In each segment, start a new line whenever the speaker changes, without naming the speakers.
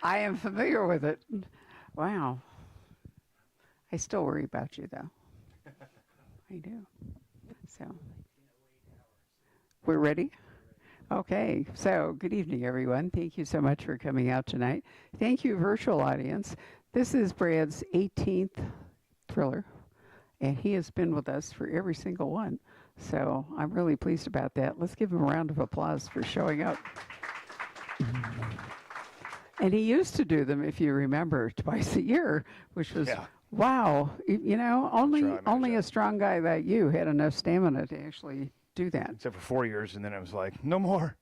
I am familiar with it. Wow. I still worry about you, though. I do. So, we're ready? Okay. So, good evening, everyone. Thank you so much for coming out tonight. Thank you, virtual audience. This is Brad's 18th thriller, and he has been with us for every single one. So, I'm really pleased about that. Let's give him a round of applause for showing up. And he used to do them, if you remember, twice a year, which was
Yeah.
wow. Only
Sure, I managed
only a
that.
strong guy like you had enough stamina to actually do that.
Except for 4 years, and then I was like, no more.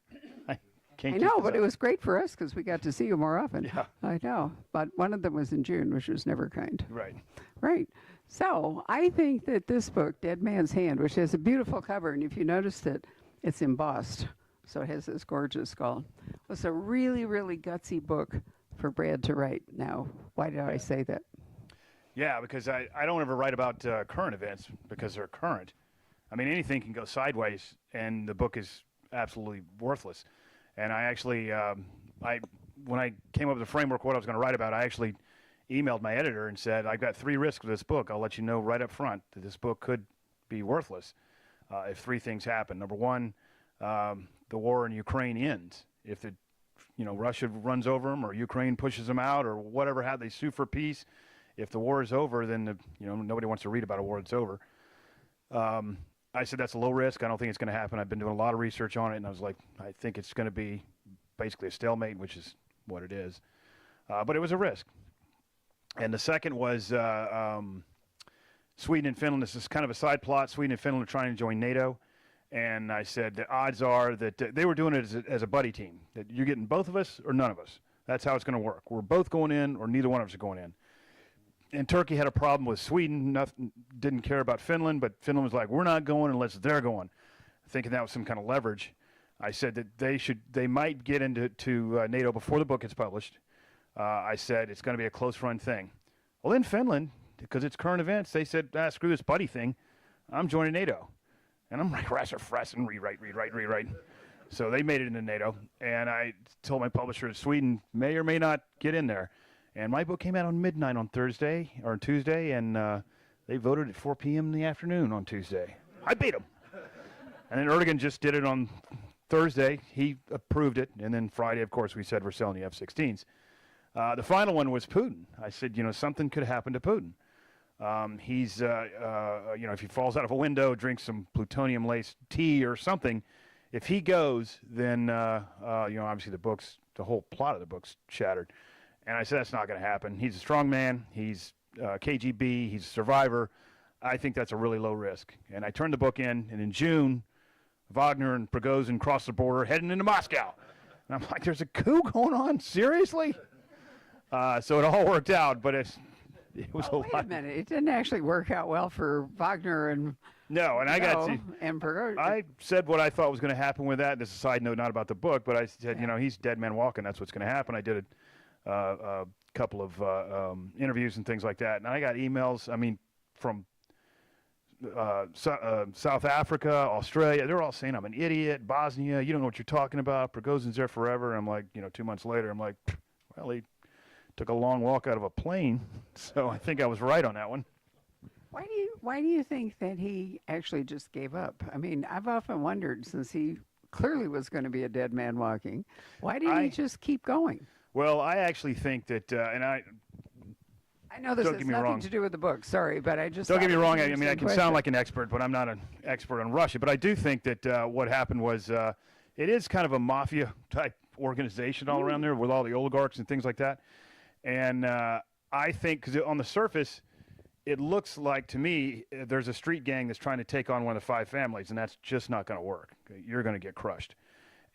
I can't
I
keep
know,
this
but it
up.
was great for us because we got to see you more often.
Yeah.
I know, but one of them was in June, which was never kind.
Right.
Right. So I think that this book, Dead Man's Hand, which has a beautiful cover, and if you noticed it, it's embossed, so it has this gorgeous skull, was a really, really gutsy book for Brad to write. Now, why did I say that?
Yeah, because I don't ever write about current events because they're current. I mean, anything can go sideways, and the book is absolutely worthless. And I actually, when I came up with the framework, what I was going to write about, I actually emailed my editor and said, I've got 3 risks with this book. I'll let you know right up front that this book could be worthless if 3 things happen. Number 1, the war in Ukraine ends. If Russia runs over them, or Ukraine pushes them out, or whatever, how they sue for peace. If the war is over, then nobody wants to read about a war that's over. I said that's a low risk. I don't think it's going to happen. I've been doing a lot of research on it, and I was like, I think it's going to be basically a stalemate, which is what it is. But it was a risk. And the second was Sweden and Finland. This is kind of a side plot. Sweden and Finland are trying to join NATO. And I said the odds are that they were doing it as a buddy team, that you're getting both of us or none of us. That's how it's going to work. We're both going in or neither one of us are going in. And Turkey had a problem with Sweden, didn't care about Finland, but Finland was like, we're not going unless they're going, thinking that was some kind of leverage. I said that they might get into NATO before the book gets published. I said it's going to be a close-run thing. Well, in Finland, because it's current events, they said, screw this buddy thing. I'm joining NATO. And I'm like, frass and rewrite. So they made it into NATO. And I told my publisher that Sweden may or may not get in there. And my book came out on midnight on Thursday or Tuesday, and they voted at 4 p.m. in the afternoon on Tuesday. I beat them. And then Erdogan just did it on Thursday. He approved it. And then Friday, of course, we said we're selling the F-16s. The final one was Putin. I said, something could happen to Putin. He's, if he falls out of a window, drinks some plutonium-laced tea or something, if he goes, then, obviously the whole plot of the book's shattered. And I said, that's not going to happen. He's a strong man. He's KGB. He's a survivor. I think that's a really low risk. And I turned the book in, and in June, Wagner and Prigozhin crossed the border heading into Moscow. And I'm like, there's a coup going on? Seriously? So it all worked out, but it was a lot.
Wait a minute. It didn't actually work out well for Wagner and
No, and I got to.
and Prigozhin.
I said what I thought was going to happen with that. This is a side note, not about the book, but I said, he's dead man walking. That's what's going to happen. I did a couple of interviews and things like that, and I got emails. I mean, from South Africa, Australia. They're all saying I'm an idiot. Bosnia, you don't know what you're talking about. Prigozhin's there forever. I'm like, 2 months later, I'm like, well, he took a long walk out of a plane, so I think I was right on that one.
Why do you think that he actually just gave up? I mean, I've often wondered, since he clearly was going to be a dead man walking, why didn't he just keep going?
Well, I actually think that,
I know this
Don't
has
get me
nothing
wrong.
to do with the book, sorry, but I just
don't get
thought
me
it was
wrong.
an
I mean, I
interesting
can
question.
sound like an expert, but I'm not an expert on Russia. But I do think that what happened was it is kind of a mafia-type organization all around there with all the oligarchs and things like that. And I think, because on the surface, it looks like, to me, there's a street gang that's trying to take on one of the 5 families, and that's just not going to work. You're going to get crushed.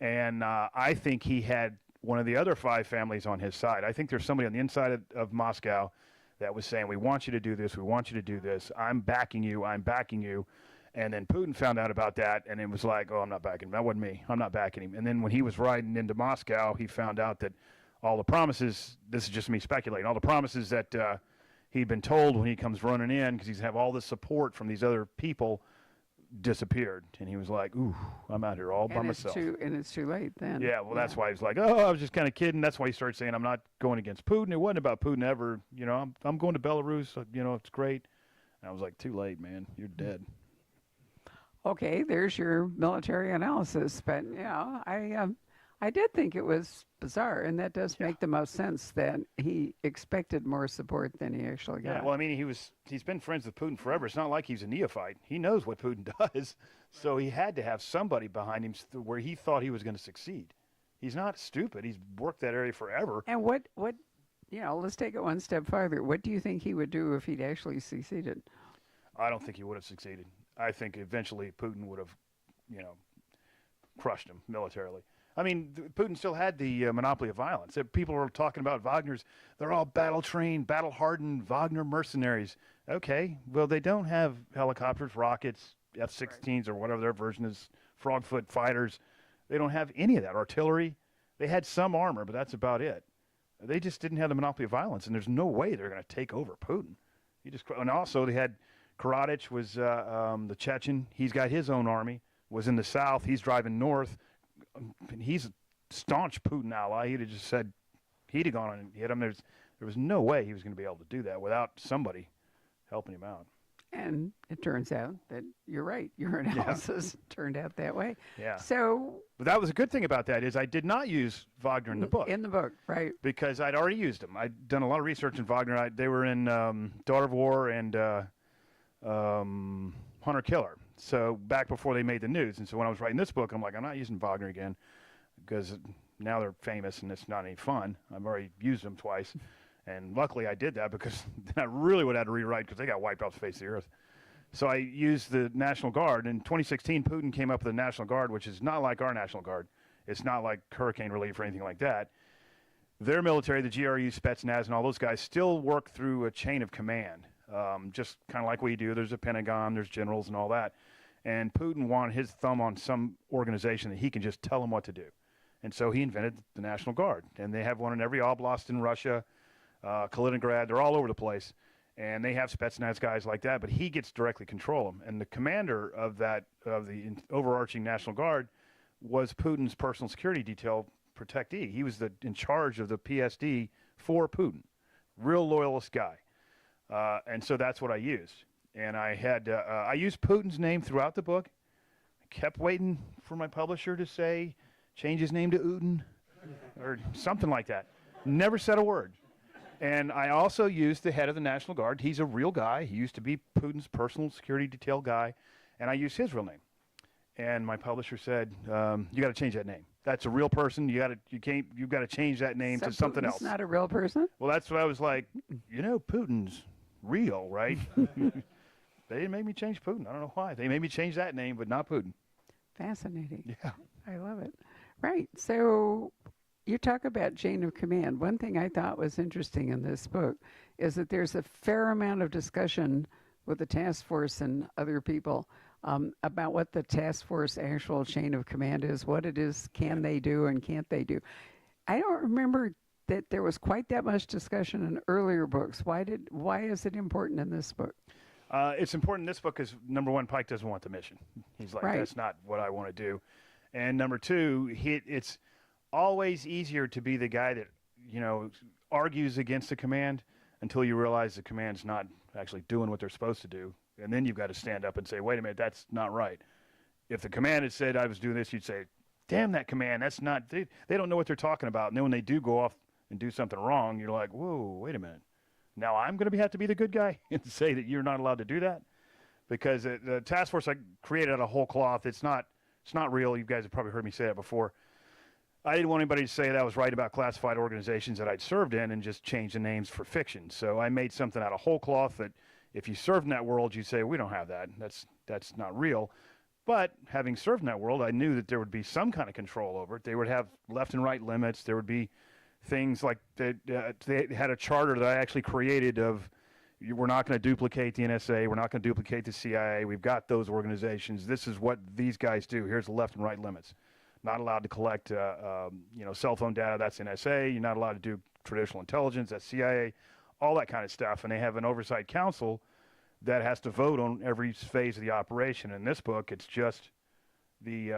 And I think he had one of the other 5 families on his side. I think there's somebody on the inside of Moscow that was saying, we want you to do this, we want you to do this, I'm backing you. And then Putin found out about that, and it was like, oh, I'm not backing him. That wasn't me. I'm not backing him. And then when he was riding into Moscow, he found out that all the promises, this is just me speculating, all the promises that he'd been told when he comes running in, because he's have all this support from these other people, disappeared. And he was like, ooh, I'm out here all by myself.
And it's too late then.
Yeah, well, that's why he's like, oh, I was just kind of kidding. That's why he started saying, I'm not going against Putin. It wasn't about Putin ever. You know, I'm going to Belarus. You know, it's great. And I was like, too late, man. You're dead.
Okay, there's your military analysis. But yeah, I did think it was bizarre, and that does make the most sense that he expected more support than he actually got.
Yeah, well, I mean, he's been friends with Putin forever. It's not like he's a neophyte. He knows what Putin does, so he had to have somebody behind him where he thought he was going to succeed. He's not stupid. He's worked that area forever.
And what let's take it one step farther. What do you think he would do if he'd actually succeeded?
I don't think he would have succeeded. I think eventually Putin would have, crushed him militarily. I mean, Putin still had the monopoly of violence. People are talking about Wagner's. They're all battle-trained, battle-hardened Wagner mercenaries. Okay, well, they don't have helicopters, rockets, F-16s, or whatever their version is, Frogfoot fighters. They don't have any of that. Artillery. They had some armor, but that's about it. They just didn't have the monopoly of violence, and there's no way they're going to take over Putin. And also they had Karadzic was the Chechen. He's got his own army. Was in the south. He's driving north. He's a staunch Putin ally. He'd have just said he'd have gone and hit him. There was no way he was going to be able to do that without somebody helping him out.
And it turns out that you're right. Your analysis turned out that way.
Yeah.
So,
but that was a good thing about that is I did not use Wagner in the book.
In the book, right?
Because I'd already used him. I'd done a lot of research in Wagner. They were in Daughter of War and Hunter Killer. So back before they made the news. And so when I was writing this book, I'm like, I'm not using Wagner again because now they're famous and it's not any fun. I've already used them twice. And luckily I did that because then I really would have had to rewrite because they got wiped off the face of the earth. So I used the National Guard. In 2016, Putin came up with the National Guard, which is not like our National Guard. It's not like hurricane relief or anything like that. Their military, the GRU, Spetsnaz, and all those guys still work through a chain of command, just kind of like we do. There's a Pentagon, there's generals and all that. And Putin wanted his thumb on some organization that he can just tell them what to do. And so he invented the National Guard. And they have one in every oblast in Russia, Kaliningrad. They're all over the place. And they have Spetsnaz guys like that, but he gets directly control them. And the commander of the overarching National Guard was Putin's personal security detail protectee. He was in charge of the PSD for Putin. Real loyalist guy. And so that's what I used. And I used Putin's name throughout the book. I kept waiting for my publisher to say, change his name to Uden or something like that. Never said a word. And I also used the head of the National Guard. He's a real guy. He used to be Putin's personal security detail guy. And I used his real name. And my publisher said, you got to change that name. That's a real person. You've got to change that name to something else.
Putin's not a real person?
Well, that's what I was like, Putin's real, right? They didn't make me change Putin. I don't know why. They made me change that name, but not Putin.
Fascinating.
Yeah.
I love it. Right. So you talk about chain of command. One thing I thought was interesting in this book is that there's a fair amount of discussion with the task force and other people about what the task force actual chain of command is, what it is, can they do and can't they do. I don't remember that there was quite that much discussion in earlier books. Why is it important in this book?
It's important in this book because, number one, Pike doesn't want the mission. He's like, that's not what I want to do. And number two, it's always easier to be the guy that, argues against the command until you realize the command's not actually doing what they're supposed to do. And then you've got to stand up and say, wait a minute, that's not right. If the command had said I was doing this, you'd say, damn that command, that's not, they don't know what they're talking about. And then when they do go off and do something wrong, you're like, whoa, wait a minute. Now I'm going to have to be the good guy and say that you're not allowed to do that? Because the task force I created out of whole cloth, it's not real. You guys have probably heard me say that before. I didn't want anybody to say that I was right about classified organizations that I'd served in and just change the names for fiction. So I made something out of whole cloth that if you served in that world, you'd say, we don't have that. That's not real. But having served in that world, I knew that there would be some kind of control over it. They would have left and right limits. There would be things like they had a charter that I actually created of we're not going to duplicate the NSA. We're not going to duplicate the CIA. We've got those organizations. This is what these guys do. Here's the left and right limits. Not allowed to collect cell phone data. That's NSA. You're not allowed to do traditional intelligence. That's CIA. All that kind of stuff. And they have an oversight council that has to vote on every phase of the operation. In this book, it's just the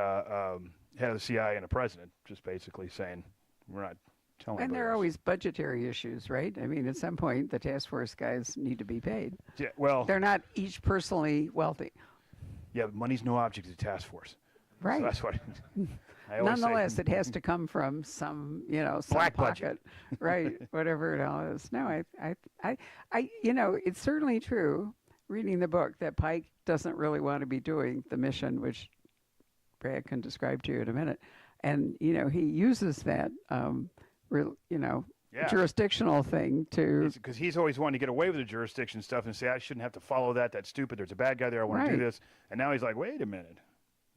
head of the CIA and the president, just basically saying, we're not telling
And
anybody
there are
else.
always budgetary issues, right? I mean, at some point, the task force guys need to be paid.
Yeah, well,
They're not each personally wealthy.
yeah, but money's no object of the task force.
Right.
So that's what I always
Nonetheless,
say.
it has to come from some, some
Black
pocket,
budget.
right? Whatever it all is. No, it's certainly true. Reading the book, that Pike doesn't really want to be doing the mission, which Brad can describe to you in a minute, and he uses that,
Yeah.
jurisdictional thing to.
Because he's always wanted to get away with the jurisdiction stuff and say, I shouldn't have to follow that. That's stupid. There's a bad guy there. I want to do
Right.
this. And now he's like, wait a minute.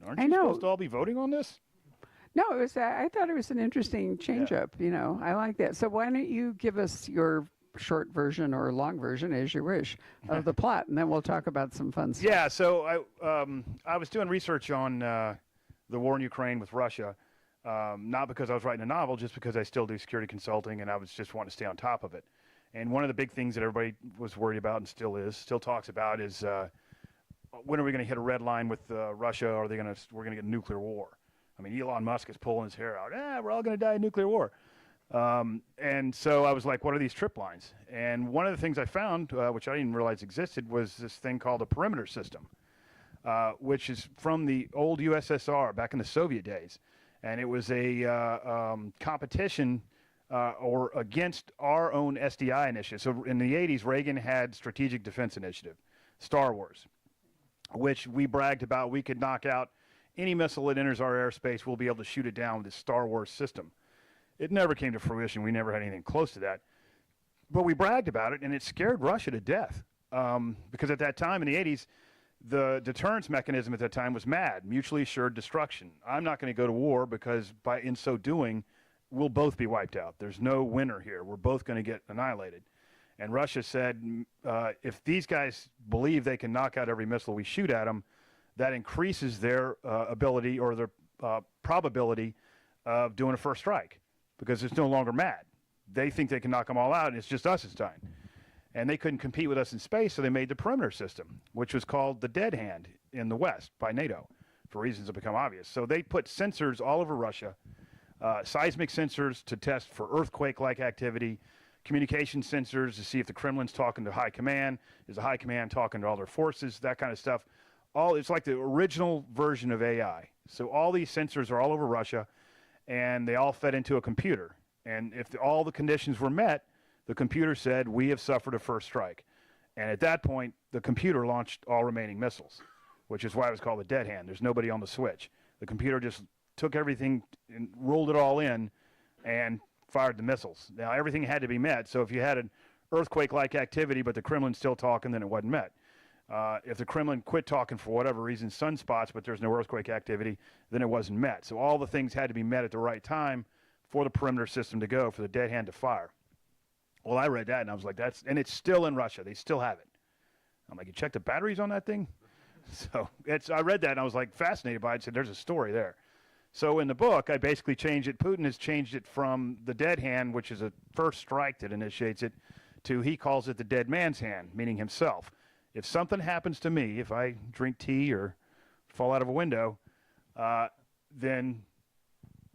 Aren't
I
you
know.
supposed to all be voting on this?
No, it was. I thought it was an interesting change up. I like that. So why don't you give us your short version or long version, as you wish, of the plot, and then we'll talk about some fun stuff.
Yeah. So I was doing research on the war in Ukraine with Russia, not because I was writing a novel, just because I still do security consulting, and I was just wanting to stay on top of it. And one of the big things that everybody was worried about and still talks about is when are we going to hit a red line with Russia? Or we're going to get a nuclear war? I mean, Elon Musk is pulling his hair out. We're all going to die in nuclear war. And so I was like, what are these trip lines? And one of the things I found, which I didn't realize existed, was this thing called a perimeter system, which is from the old USSR back in the Soviet days. And it was a competition or against our own SDI initiative. So in the 80s, Reagan had Strategic Defense Initiative, Star Wars, which we bragged about. We could knock out any missile that enters our airspace. We'll be able to shoot it down with this Star Wars system. It never came to fruition. We never had anything close to that. But we bragged about it, and it scared Russia to death. Because at that time, in the 80s, the deterrence mechanism at that time was MAD, mutually assured destruction. I'm not going to go to war because in so doing, we'll both be wiped out. There's no winner here. We're both going to get annihilated. And Russia said, if these guys believe they can knock out every missile we shoot at them, that increases their ability or their probability of doing a first strike because it's no longer MAD. They think they can knock them all out, and it's just us this time. And they couldn't compete with us in space, so they made the perimeter system, which was called the Dead Hand in the West by NATO for reasons that become obvious. So they put sensors all over Russia, seismic sensors to test for earthquake-like activity, communication sensors to see if the Kremlin's talking to high command, is the high command talking to all their forces, that kind of stuff. It's like the original version of AI. So all these sensors are all over Russia, and they all fed into a computer. And if all the conditions were met, the computer said, we have suffered a first strike. And at that point, the computer launched all remaining missiles, which is why it was called the Dead Hand. There's nobody on the switch. The computer just took everything and rolled it all in and fired the missiles. Now, everything had to be met. So if you had an earthquake-like activity, but the Kremlin's still talking, then it wasn't met. If the Kremlin quit talking for whatever reason, sunspots, but there's no earthquake activity, then it wasn't met. So all the things had to be met at the right time for the perimeter system to go, for the Dead Hand to fire. Well, I read that, and I was like, and it's still in Russia. They still have it. I'm like, you checked the batteries on that thing? So I read that, and I was like fascinated by it. I said, there's a story there. So in the book, I basically changed it. Putin has changed it from the Dead Hand, which is a first strike that initiates it, to he calls it the Dead Man's Hand, meaning himself. If something happens to me, if I drink tea or fall out of a window, then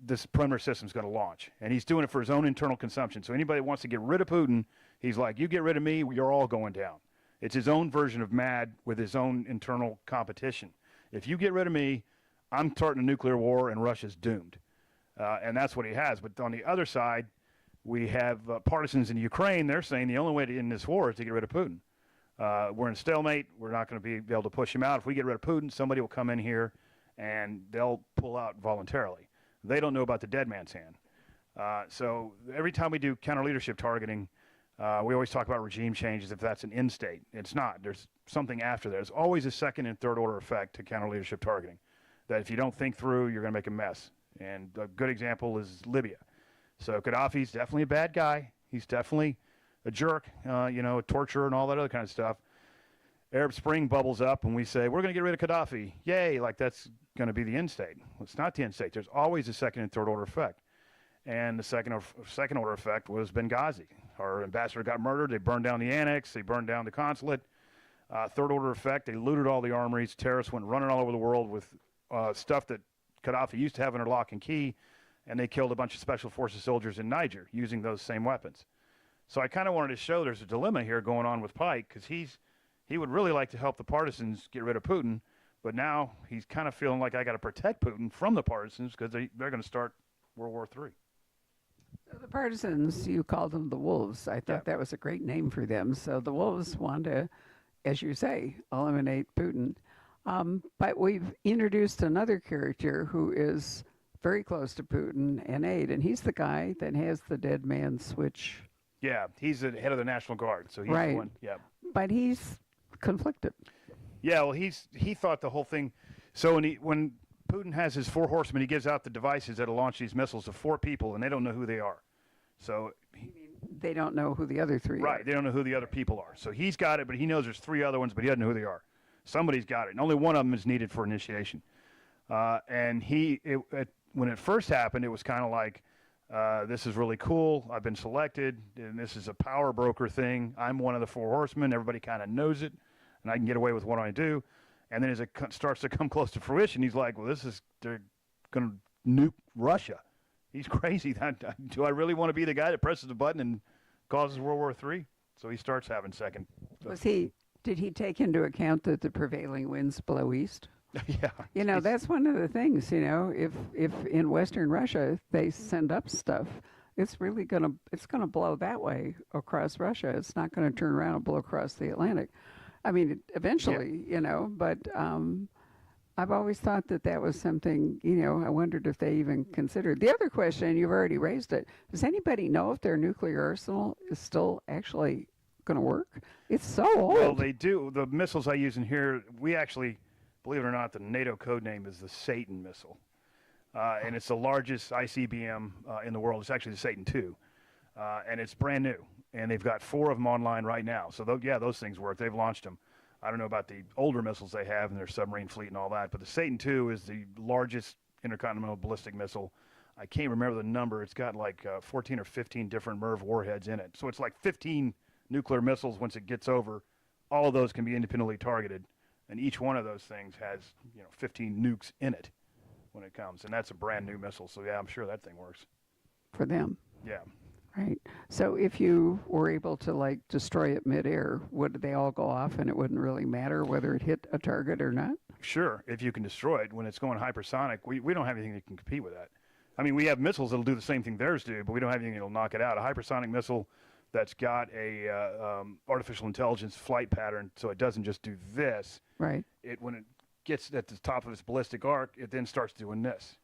this perimeter system is going to launch. And he's doing it for his own internal consumption. So anybody that wants to get rid of Putin, he's like, you get rid of me, you're all going down. It's his own version of MAD with his own internal competition. If you get rid of me, I'm starting a nuclear war and Russia's doomed. And that's what he has. But on the other side, we have partisans in Ukraine. They're saying the only way to end this war is to get rid of Putin. We're in stalemate. We're not going to be able to push him out. If we get rid of Putin, somebody will come in here and they'll pull out voluntarily. They don't know about the Dead Man's Hand. So every time we do counter-leadership targeting, we always talk about regime changes if that's an end state. It's not. There's something after that. There's always a second and third order effect to counter-leadership targeting, that if you don't think through, you're going to make a mess. And a good example is Libya. So Gaddafi's definitely a bad guy. He's definitely a jerk, a torturer and all that other kind of stuff. Arab Spring bubbles up and we say, we're going to get rid of Gaddafi. Yay, like that's going to be the end state. Well, it's not the end state. There's always a second and third order effect. And the second order effect was Benghazi. Our ambassador got murdered. They burned down the annex. They burned down the consulate. Third order effect, they looted all the armories. Terrorists went running all over the world with stuff that Gaddafi used to have under lock and key, and they killed a bunch of special forces soldiers in Niger using those same weapons. So I kind of wanted to show there's a dilemma here going on with Pike, because he would really like to help the partisans get rid of Putin, but now he's kind of feeling like I got to protect Putin from the partisans because they're going to start World War III.
So the partisans, you called them the wolves. I thought that was a great name for them. So the wolves want to, as you say, eliminate Putin. But we've introduced another character who is very close to Putin and aid, and he's the guy that has the dead man switch.
Yeah, he's the head of the National Guard, so he's
Right.
the one. Yeah.
But he's conflicted.
Yeah, well, he thought the whole thing. So when Putin has his 4 horsemen, he gives out the devices that'll launch these missiles to 4 people, and they don't know who they are. So
They don't know who the other three
right,
are.
they don't know who the other people are. So he's got it, but he knows there's 3 other ones, but he doesn't know who they are. Somebody's got it, and only one of them is needed for initiation. And when it first happened, it was kind of like, this is really cool. I've been selected, and this is a power broker thing. I'm one of the 4 horsemen. Everybody kind of knows it, and I can get away with what I do. And then as it starts to come close to fruition, he's like, well, they're going to nuke Russia. He's crazy. Do I really want to be the guy that presses the button and causes World War III? So he starts having second.
Did he take into account that the prevailing winds blow east?
Yeah.
That's one of the things, if in Western Russia they send up stuff, it's gonna blow that way across Russia. It's not gonna turn around and blow across the Atlantic. I mean, eventually, but I've always thought that was something, I wondered if they even considered. The other question, you've already raised it, does anybody know if their nuclear arsenal is still actually going to work? It's so old.
Well, they do. The missiles I use in here, we actually, believe it or not, the NATO code name is the Satan missile. And it's the largest ICBM in the world. It's actually the Satan II. And it's brand new. And they've got 4 of them online right now. So, those things work. They've launched them. I don't know about the older missiles they have in their submarine fleet and all that, but the Satan II is the largest intercontinental ballistic missile. I can't remember the number. It's got like 14 or 15 different MIRV warheads in it. So it's like 15 nuclear missiles once it gets over. All of those can be independently targeted, and each one of those things has 15 nukes in it when it comes, and that's a brand new missile. So yeah, I'm sure that thing works.
For them.
Yeah.
Right. So if you were able to destroy it midair, would they all go off and it wouldn't really matter whether it hit a target or not?
Sure, if you can destroy it when it's going hypersonic. We don't have anything that can compete with that. I mean, we have missiles that'll do the same thing theirs do, but we don't have anything that'll knock it out. A hypersonic missile that's got a artificial intelligence flight pattern, so it doesn't just do this.
Right.
When it gets at the top of its ballistic arc, it then starts doing this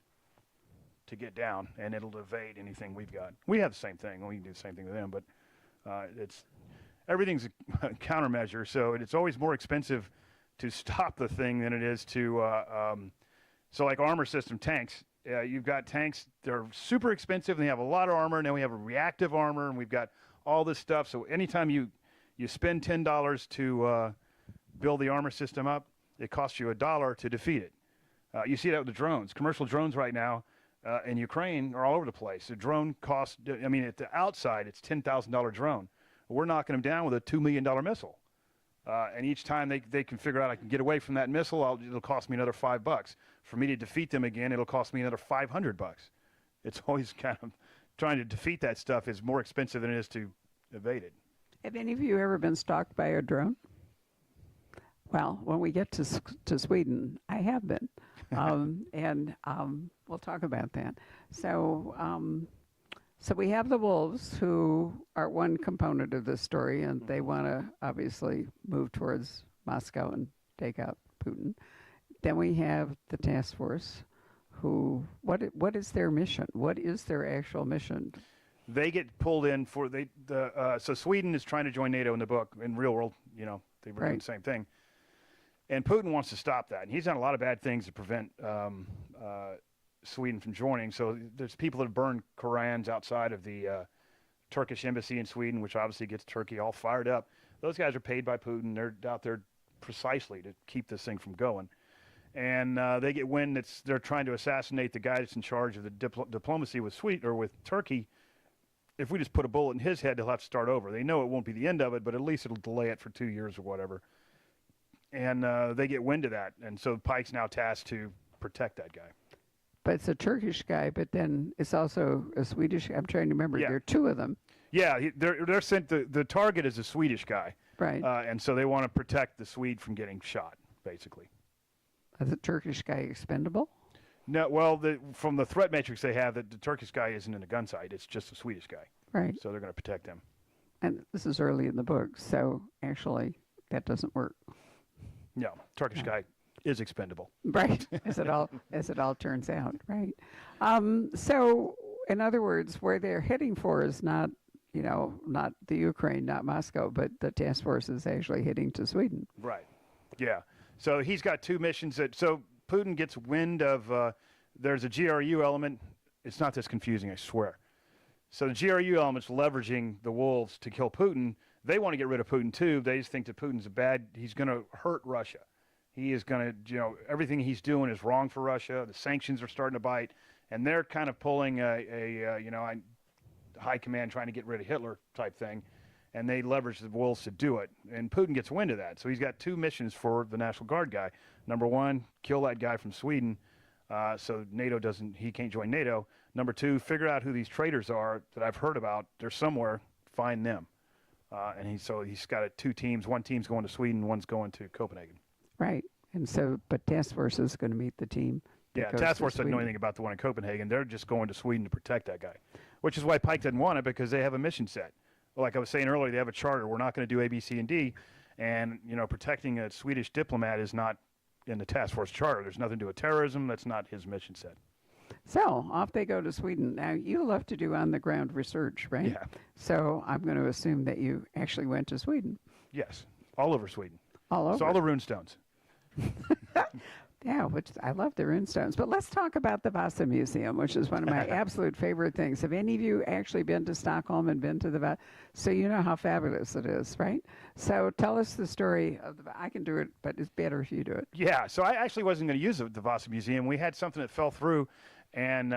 to get down, and it'll evade anything we've got. We have the same thing. We can do the same thing to them, but everything's a countermeasure, so it's always more expensive to stop the thing than it is to so like armor system tanks. You've got tanks, they're super expensive, and they have a lot of armor, and then we have a reactive armor, and we've got all this stuff. So anytime you spend $10 to build the armor system up, it costs you $1 to defeat it. You see that with the drones. Commercial drones right now in Ukraine are all over the place. The drone costs, at the outside, it's $10,000 drone. We're knocking them down with a $2 million missile. And each time they can figure out I can get away from that missile, it'll cost me another $5. For me to defeat them again, it'll cost me another $500. It's always kind of trying to defeat that stuff is more expensive than it is to evade it.
Have any of you ever been stalked by a drone? Well, when we get to Sweden, I have been. And we'll talk about that. So we have the wolves, who are one component of this story, and they want to obviously move towards Moscow and take out Putin. Then we have the task force, who what is their mission? What is their actual mission?
They get pulled in for so Sweden is trying to join NATO in the book. In real world, they were doing the same thing. And Putin wants to stop that. And he's done a lot of bad things to prevent Sweden from joining. So there's people that have burned Korans outside of the Turkish embassy in Sweden, which obviously gets Turkey all fired up. Those guys are paid by Putin. They're out there precisely to keep this thing from going. And they get wind that they're trying to assassinate the guy that's in charge of the diplomacy with Turkey. If we just put a bullet in his head, they'll have to start over. They know it won't be the end of it, but at least it'll delay it for 2 years or whatever. and they get wind of that, and so Pike's now tasked to protect that guy.
But it's a Turkish guy, but then it's also a Swedish. I'm trying to remember.
Yeah.
There are two of them,
Yeah, they're sent. The target is a Swedish guy,
right?
and so they want to protect the Swede from getting shot, basically.
Is the Turkish guy expendable?
No, well, from the threat matrix they have, that the Turkish guy isn't in a gun sight. It's just a Swedish guy.
Right.
So they're going to protect him.
And this is early in the book, so actually that doesn't work.
No, Turkish guy is expendable.
Right, as it all turns out, right? So, in other words, where they're heading for is not, not the Ukraine, not Moscow, but the task force is actually heading to Sweden.
Right. Yeah. So he's got two missions. So Putin gets wind of there's a GRU element. It's not this confusing, I swear. So the GRU element's leveraging the wolves to kill Putin. They want to get rid of Putin too. They just think that Putin's he's going to hurt Russia. He is going to, everything he's doing is wrong for Russia. The sanctions are starting to bite, and they're kind of pulling a high command trying to get rid of Hitler type thing, and they leverage the wolves to do it. And Putin gets wind of that, so he's got two missions for the National Guard guy. Number one, kill that guy from Sweden, so he can't join NATO. Number two, figure out who these traitors are that I've heard about. They're somewhere. Find them. And he's got two teams. One team's going to Sweden, one's going to Copenhagen.
Right. And so, but task force is going to meet the team.
Yeah, task force doesn't know anything about the one in Copenhagen. They're just going to Sweden to protect that guy, which is why Pike doesn't want it, because they have a mission set. Like I was saying earlier, they have a charter. We're not going to do A, B, C, and D. And, protecting a Swedish diplomat is not in the task force charter. There's nothing to do with terrorism. That's not his mission set.
So off they go to Sweden. Now, you love to do on-the-ground research, right?
Yeah.
So I'm going to assume that you actually went to Sweden.
Yes, all over Sweden.
All over.
So all the rune stones.
Yeah, which I love the runestones. But let's talk about the Vasa Museum, which is one of my absolute favorite things. Have any of you actually been to Stockholm and been to the Vasa? So you know how fabulous it is, right? So tell us the story of I can do it, but it's better if you do it.
Yeah, so I actually wasn't going to use the Vasa Museum. We had something that fell through, and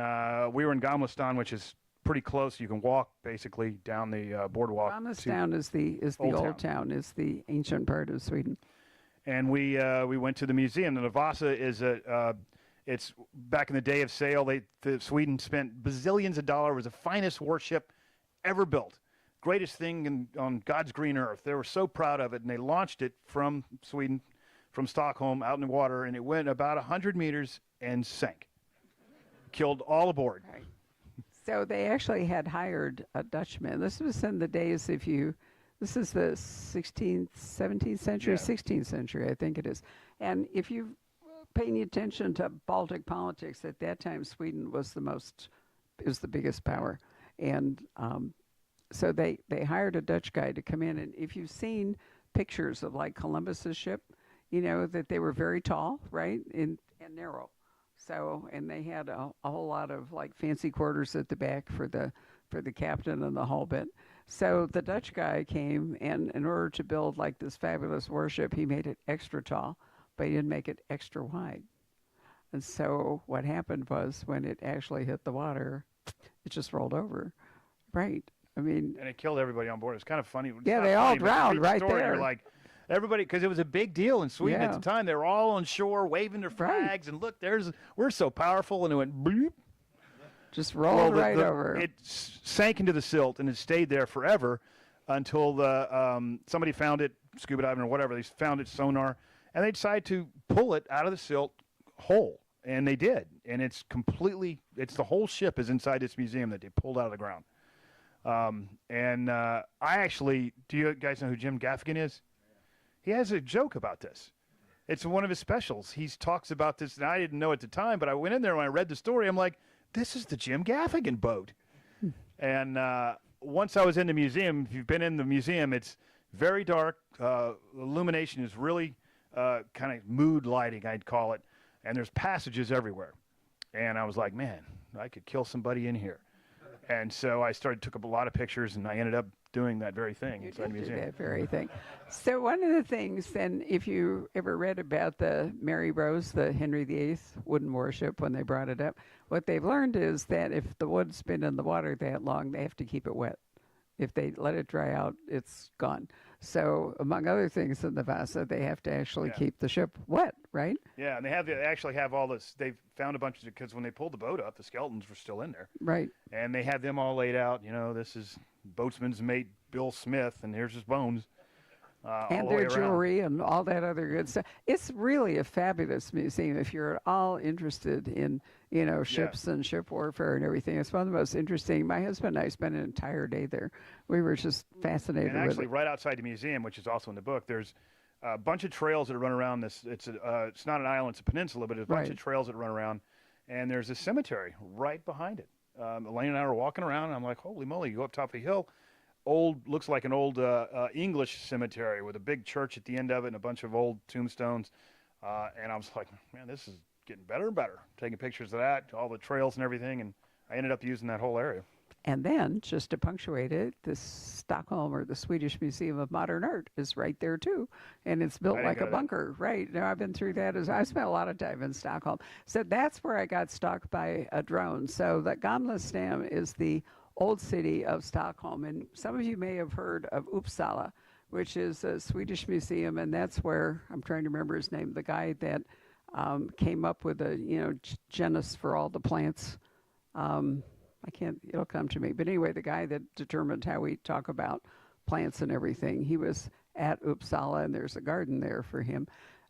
we were in Gamlestan, which is pretty close. You can walk basically down the boardwalk.
Gamlestan is the old town, is the ancient part of Sweden.
And we went to the museum. The Vasa is it's back in the day of sail. Sweden spent bazillions of dollars. It was the finest warship ever built, greatest thing on God's green earth. They were so proud of it, and they launched it from Sweden, from Stockholm, out in the water, and it went about 100 meters and sank, killed all aboard.
Right. So they actually had hired a Dutchman. This was in the days this is the 16th, 17th century,
Yeah.
16th century, I think it is. And if you pay any attention to Baltic politics, at that time Sweden was the biggest power. And so they hired a Dutch guy to come in. And if you've seen pictures of like Columbus's ship, that they were very tall, right, and narrow. So, and they had a whole lot of like fancy quarters at the back for the captain and the whole bit. So the Dutch guy came, and in order to build like this fabulous warship, he made it extra tall, but he didn't make it extra wide. And so what happened was, when it actually hit the water, it just rolled over. Right. I mean,
And it killed everybody on board. It's kind of funny. It's
yeah,
not
they all
funny, but you
drowned
read the
right
story,
there.
You're like, everybody, because it was a big deal in Sweden at
Yeah.
the time. They were all on shore waving their
Right.
flags, and look, we're so powerful, and it went bloop.
just rolled
the-
right
the-
over.
It sank into the silt, and it stayed there forever until somebody found it, scuba diving or whatever. They found it sonar, and they decided to pull it out of the silt whole, and they did. And it's the whole ship is inside this museum that they pulled out of the ground. Do you guys know who Jim Gaffigan is? He has a joke about this. It's one of his specials. He talks about this, and I didn't know at the time, but I went in there when I read the story. I'm like, this is the Jim Gaffigan boat. And once I was in the museum, if you've been in the museum, it's very dark. Illumination is really kind of mood lighting, I'd call it. And there's passages everywhere. And I was like, man, I could kill somebody in here. And so I took up a lot of pictures, and I ended up doing that very thing
You
inside the
did do
museum.
that very thing. So one of the things, then, if you ever read about the Mary Rose, the Henry VIII wooden warship, when they brought it up, what they've learned is that if the wood's been in the water that long, they have to keep it wet. If they let it dry out, it's gone. So among other things in the Vasa, they have to actually
Yeah.
keep the ship wet, right?
Yeah, and they actually have all this. They've found a bunch of, because when they pulled the boat up, the skeletons were still in there,
Right.
and they have them all laid out. You know, this is boatsman's mate Bill Smith, and here's his bones, all
And
the way
their
around.
jewelry and all that other good stuff. It's really a fabulous museum if you're at all interested in, ships and ship warfare and everything. It's one of the most interesting. My husband and I spent an entire day there. We were just fascinated
And
with
actually,
it.
right outside the museum, which is also in the book, there's a bunch of trails that run around this. It's not an island; it's a peninsula, but there's a bunch
Right.
of trails that run around, and there's a cemetery right behind it. Elaine and I were walking around, and I'm like, "Holy moly!" You go up top of the hill, looks like an old English cemetery with a big church at the end of it and a bunch of old tombstones. And I was like, "Man, this is getting better and better." Taking pictures of that, all the trails and everything, and I ended up using that whole area.
And then, just to punctuate it, the Stockholm or the Swedish Museum of Modern Art is right there too, and it's built
I didn't
like
go
a
to that.
bunker. Right now, I've been through that. As I spent a lot of time in Stockholm, so that's where I got stalked by a drone. So the Gamla is the old city of Stockholm, and some of you may have heard of Uppsala, which is a Swedish museum, and that's where I'm trying to remember his name. The guy that came up with a genus for all the plants. I can't, it'll come to me. But anyway, the guy that determined how we talk about plants and everything, he was at Uppsala, and there's a garden there for him.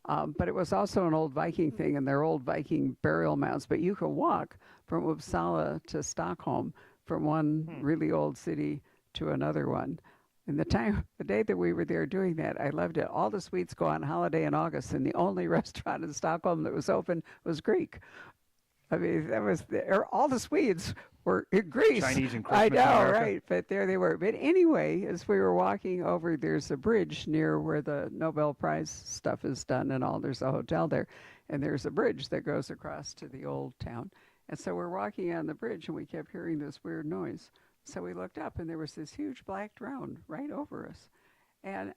But it was also an old Viking thing, and they're old Viking burial mounds. But you can walk from Uppsala to Stockholm from one really old city to another one. And the day that we were there doing that, I loved it. All the Swedes go on holiday in August, and the only restaurant in Stockholm that was open was Greek. I mean, that was all the Swedes were in Greece.
Chinese and
I
Christmas in
know,
America.
right? But there they were. But anyway, as we were walking over, there's a bridge near where the Nobel Prize stuff is done and all. There's a hotel there, and there's a bridge that goes across to the old town. And so we're walking on the bridge, and we kept hearing this weird noise. So we looked up, and there was this huge black drone right over us. And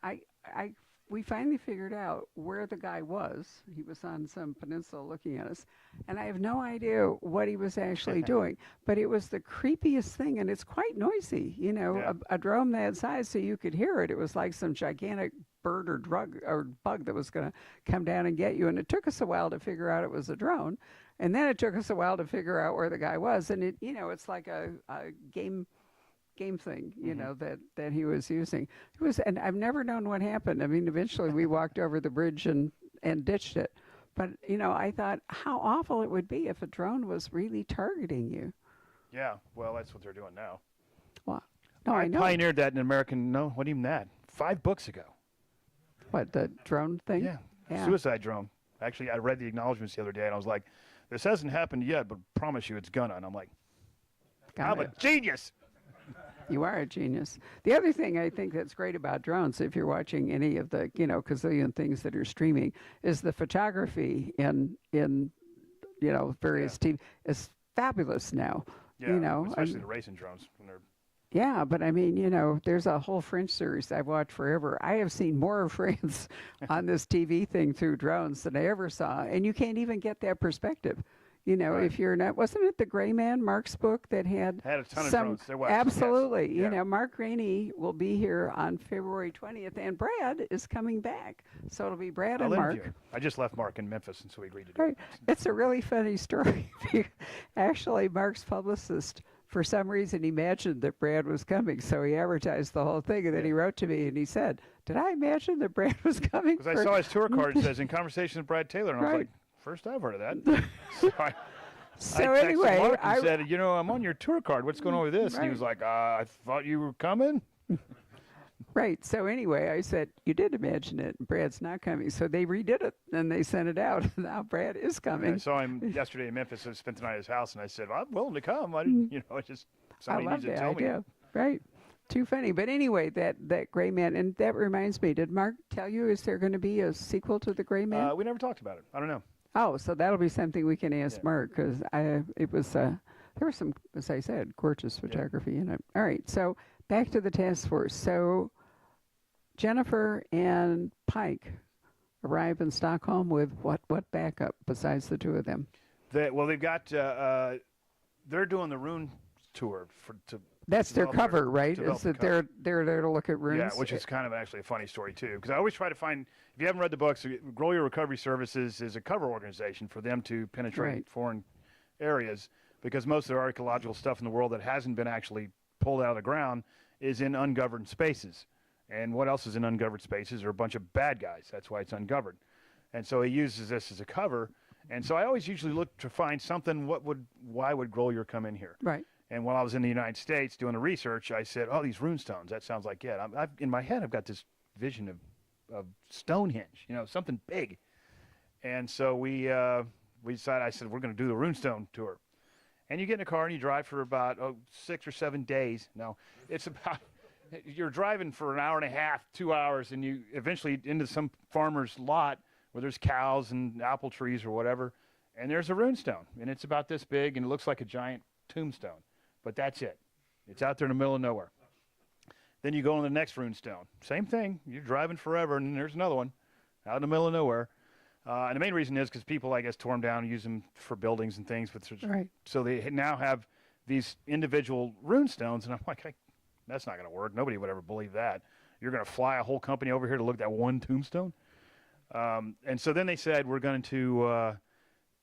we finally figured out where the guy was. He was on some peninsula looking at us. And I have no idea what he was actually doing, but it was the creepiest thing. And it's quite noisy,
Yeah.
a drone that size, so you could hear it. It was like some gigantic bird or bug that was going to come down and get you. And it took us a while to figure out it was a drone. And then it took us a while to figure out where the guy was. And it's like a game thing, that he was using. And I've never known what happened. I mean, eventually we walked over the bridge and ditched it. But, I thought how awful it would be if a drone was really targeting you.
Yeah, well, that's what they're doing now.
Well, no, I know.
Pioneered that in American. No, what even that? 5 books ago.
What, the drone thing?
Yeah. Suicide drone. Actually, I read the acknowledgments the other day, and I was like, "This hasn't happened yet, but promise you, it's gonna." And I'm like,
Got
"I'm
it.
a genius."
You are a genius. The other thing I think that's great about drones, if you're watching any of the, gazillion things that are streaming, is the photography in various TV is fabulous now.
Yeah, especially the racing drones when they're.
Yeah, but I mean, there's a whole French series I've watched forever. I have seen more of France on this TV thing through drones than I ever saw, and you can't even get that perspective.
Right.
If you're not, wasn't it the Gray Man, Mark's book, that had
a ton of
some,
drones. There was.
absolutely.
Yes. Yeah.
Mark Rainey will be here on February 20th, and Brad is coming back. So it'll be Brad and
I'll
Mark.
interview him. I just left Mark in Memphis, and so he agreed to do
Right.
it.
It's a really funny story. Actually, Mark's publicist, for some reason, imagined that Brad was coming, so he advertised the whole thing, and then he wrote to me and he said, "Did I imagine that Brad was coming?"
Because I saw his tour card. It says, "In conversation with Brad Taylor," and I was
Right.
like, "First I've heard of that." So I texted
anyway,
Mark and said, "I'm on your tour card. What's going on with this?" And he
Right.
was like, "I thought you were coming."
Right. So anyway, I said, "You did imagine it, and Brad's not coming." So they redid it, and they sent it out. Now Brad is
And I
coming.
saw him yesterday in Memphis. I spent the night at his house, and I said, "I'm willing to come." I didn't, it just
I
somebody
love
needs to
the
tell
idea.
me.
Right. Too funny. But anyway, that Gray Man, and that reminds me, did Mark tell you, is there going to be a sequel to the Gray Man?
We never talked about it. I don't know.
Oh, so that'll be something we can ask
Yeah.
Mark, because it was there was some, as I said, gorgeous photography in it. All right, so back to the task force. So Jennifer and Pike arrive in Stockholm with what backup besides the two of them?
They've got. They're doing the Rune tour
That's their
develop
cover, right?
develop
Is
the
that they're there to look at runes?
Yeah, which is kind of actually a funny story too, because I always try to find. If you haven't read the books, Grow Your Recovery Services is a cover organization for them to penetrate
Right.
foreign areas, because most of the archaeological stuff in the world that hasn't been actually pulled out of the ground is in ungoverned spaces. And what else is in ungoverned spaces are a bunch of bad guys. That's why it's ungoverned. And so he uses this as a cover. And so I always usually look to find something. Why would Grow Your come in here?
Right.
And while I was in the United States doing the research, I said, "Oh, these rune stones. That sounds like it." In my head, I've got this vision of Stonehenge, something big. And so we decided. I said, "We're going to do the runestone tour." And you get in a car and you drive for about 6 or 7 days. No, it's about you're driving for an hour and a half, 2 hours, and you eventually into some farmer's lot where there's cows and apple trees or whatever, and there's a runestone, and it's about this big, and it looks like a giant tombstone. But that's it. It's out there in the middle of nowhere. Then you go on the next runestone. Same thing. You're driving forever, and there's another one out in the middle of nowhere. And the main reason is because people, I guess, tore them down and use them for buildings and things.
Right.
So they now have these individual runestones, and I'm like, that's not going to work. Nobody would ever believe that. You're going to fly a whole company over here to look at that one tombstone? And so then they said, we're going to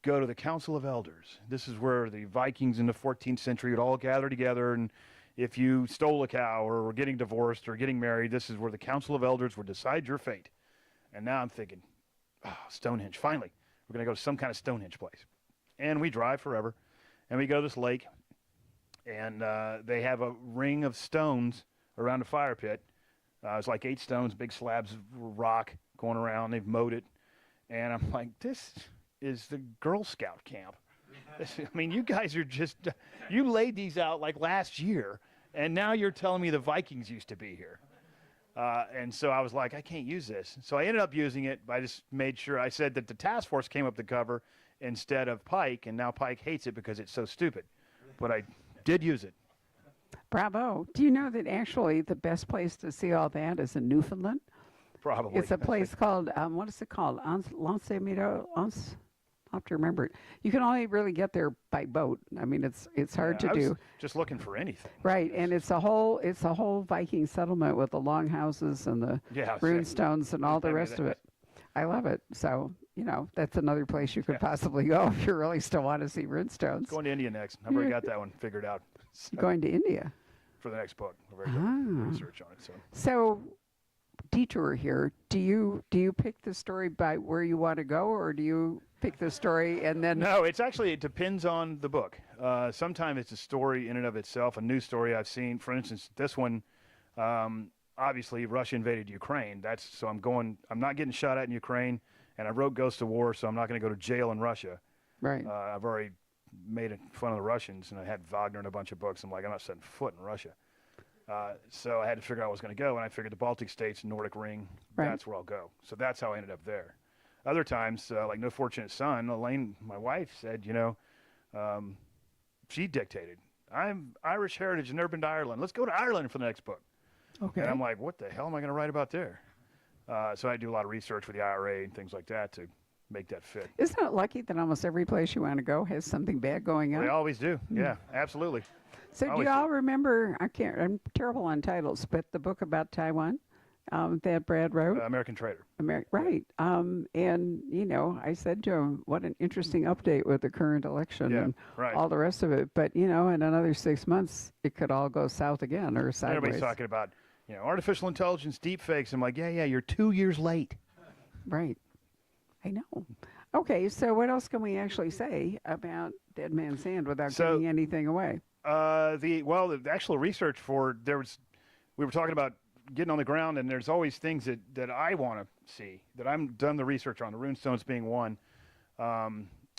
go to the Council of Elders. This is where the Vikings in the 14th century would all gather together, and if you stole a cow or were getting divorced or getting married, this is where the Council of Elders would decide your fate. And now I'm thinking, Stonehenge, finally. We're going to go to some kind of Stonehenge place. And we drive forever, and we go to this lake, and they have a ring of stones around the fire pit. It's like 8 stones, big slabs of rock going around. They've mowed it. And I'm like, this is the Girl Scout camp. I mean, you guys are just, you laid these out like last year, and now you're telling me the Vikings used to be here. And so I was like, I can't use this. So I ended up using it. I just made sure I said that the task force came up the cover instead of Pike, and now Pike hates it because it's so stupid. But I did use it.
Bravo. Do you know that actually the best place to see all that is in Newfoundland?
Probably.
It's a place called, what is it called? Lance Miro? I'll have to remember it. You can only really get there by boat. I mean, it's hard to
I was
do.
just looking for anything.
Right, and it's a whole Viking settlement with the longhouses and the rune stones and all the rest of it. I love it. So, that's another place you could possibly go if you really still want to see rune stones.
Going to India next. I've already got that one figured out.
Going to India.
For the next book. We're very good research on it.
So, detour here. Do you pick the story by where you want to go, or do you pick the story and then?
No, it depends on the book. Sometimes it's a story in and of itself, a new story I've seen. For instance, this one, obviously Russia invaded Ukraine. I'm not getting shot at in Ukraine, and I wrote Ghost of War, so I'm not going to go to jail in Russia.
Right.
I've already made fun of the Russians, and I had Wagner in a bunch of books. I'm like, I'm not setting foot in Russia. So I had to figure out where I was going to go, and I figured the Baltic states, Nordic Ring, that's where I'll go. So that's how I ended up there. Other times, like No Fortunate Son, Elaine, my wife, said, she dictated, I'm Irish heritage and never been to Ireland. Let's go to Ireland for the next book.
Okay.
And I'm like, what the hell am I going to write about there? So I do a lot of research with the IRA and things like that to make that fit.
Isn't it lucky that almost every place you want to go has something bad going on?
They always do. Yeah, absolutely.
So do you all remember, I'm terrible on titles, but the book about Taiwan that Brad wrote?
American Trader.
Right. And, I said to him, what an interesting update with the current election and all the rest of it. But, in another 6 months, it could all go south again or sideways.
Everybody's talking about, artificial intelligence, deep fakes. I'm like, yeah, you're 2 years late.
Right. I know. Okay, so what else can we actually say about Dead Man's Hand without giving anything away?
The actual research we were talking about getting on the ground, and there's always things that I want to see, that I'm done the research on, the runestones being one.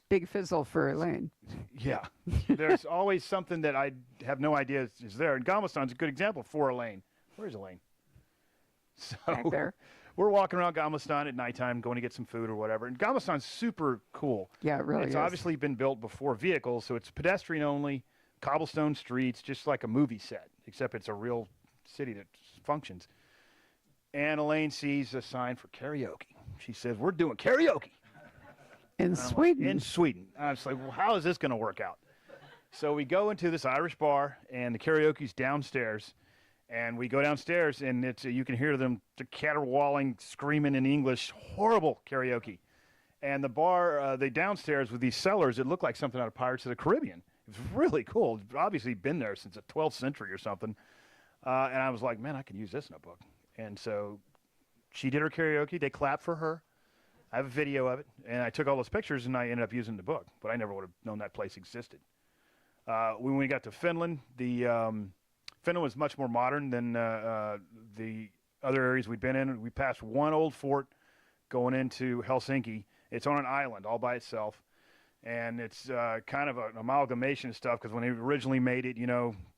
Big fizzle for Elaine.
Yeah. There's always something that I have no idea is there. And Gamastan's a good example for Elaine. Where's Elaine? So
back there.
We're walking around Gamastan at nighttime, going to get some food or whatever. And Gamastan's super cool.
Yeah, it really is.
It's obviously been built before vehicles, so it's pedestrian only, cobblestone streets, just like a movie set, except it's a real city that functions. And Elaine sees a sign for karaoke. She says, we're doing karaoke.
In Sweden.
In Sweden. And I was like, well, how is this going to work out? So we go into this Irish bar, and the karaoke's downstairs. And we go downstairs, and it's you can hear them caterwauling, screaming in English, horrible karaoke. And the bar, they downstairs with these cellars, it looked like something out of Pirates of the Caribbean. It was really cool. It's obviously been there since the 12th century or something. And I was like, man, I can use this in a book. And so she did her karaoke. They clapped for her. I have a video of it. And I took all those pictures, and I ended up using the book. But I never would have known that place existed. When we got to Finland, Finland was much more modern than the other areas we'd been in. We passed one old fort going into Helsinki. It's on an island all by itself. And it's kind of an amalgamation of stuff because when they originally made it,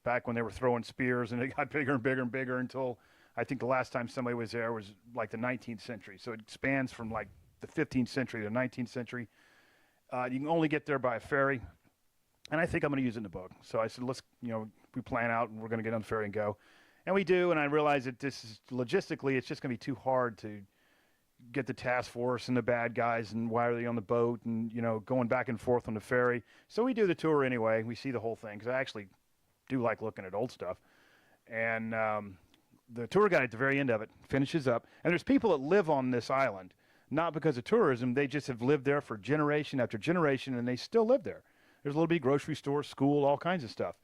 back when they were throwing spears, and it got bigger and bigger and bigger until I think the last time somebody was there was like the 19th century. So it spans from like the 15th century to the 19th century. You can only get there by a ferry. And I think I'm going to use it in the book. So I said, let's, we plan out and we're going to get on the ferry and go. And we do. And I realize that this is logistically, it's just going to be too hard to get the task force and the bad guys and why are they on the boat and, going back and forth on the ferry. So we do the tour anyway. We see the whole thing because I actually do like looking at old stuff. And the tour guide at the very end of it finishes up. And there's people that live on this island, not because of tourism. They just have lived there for generation after generation, and they still live there. There's a little bit grocery store, school, all kinds of stuff.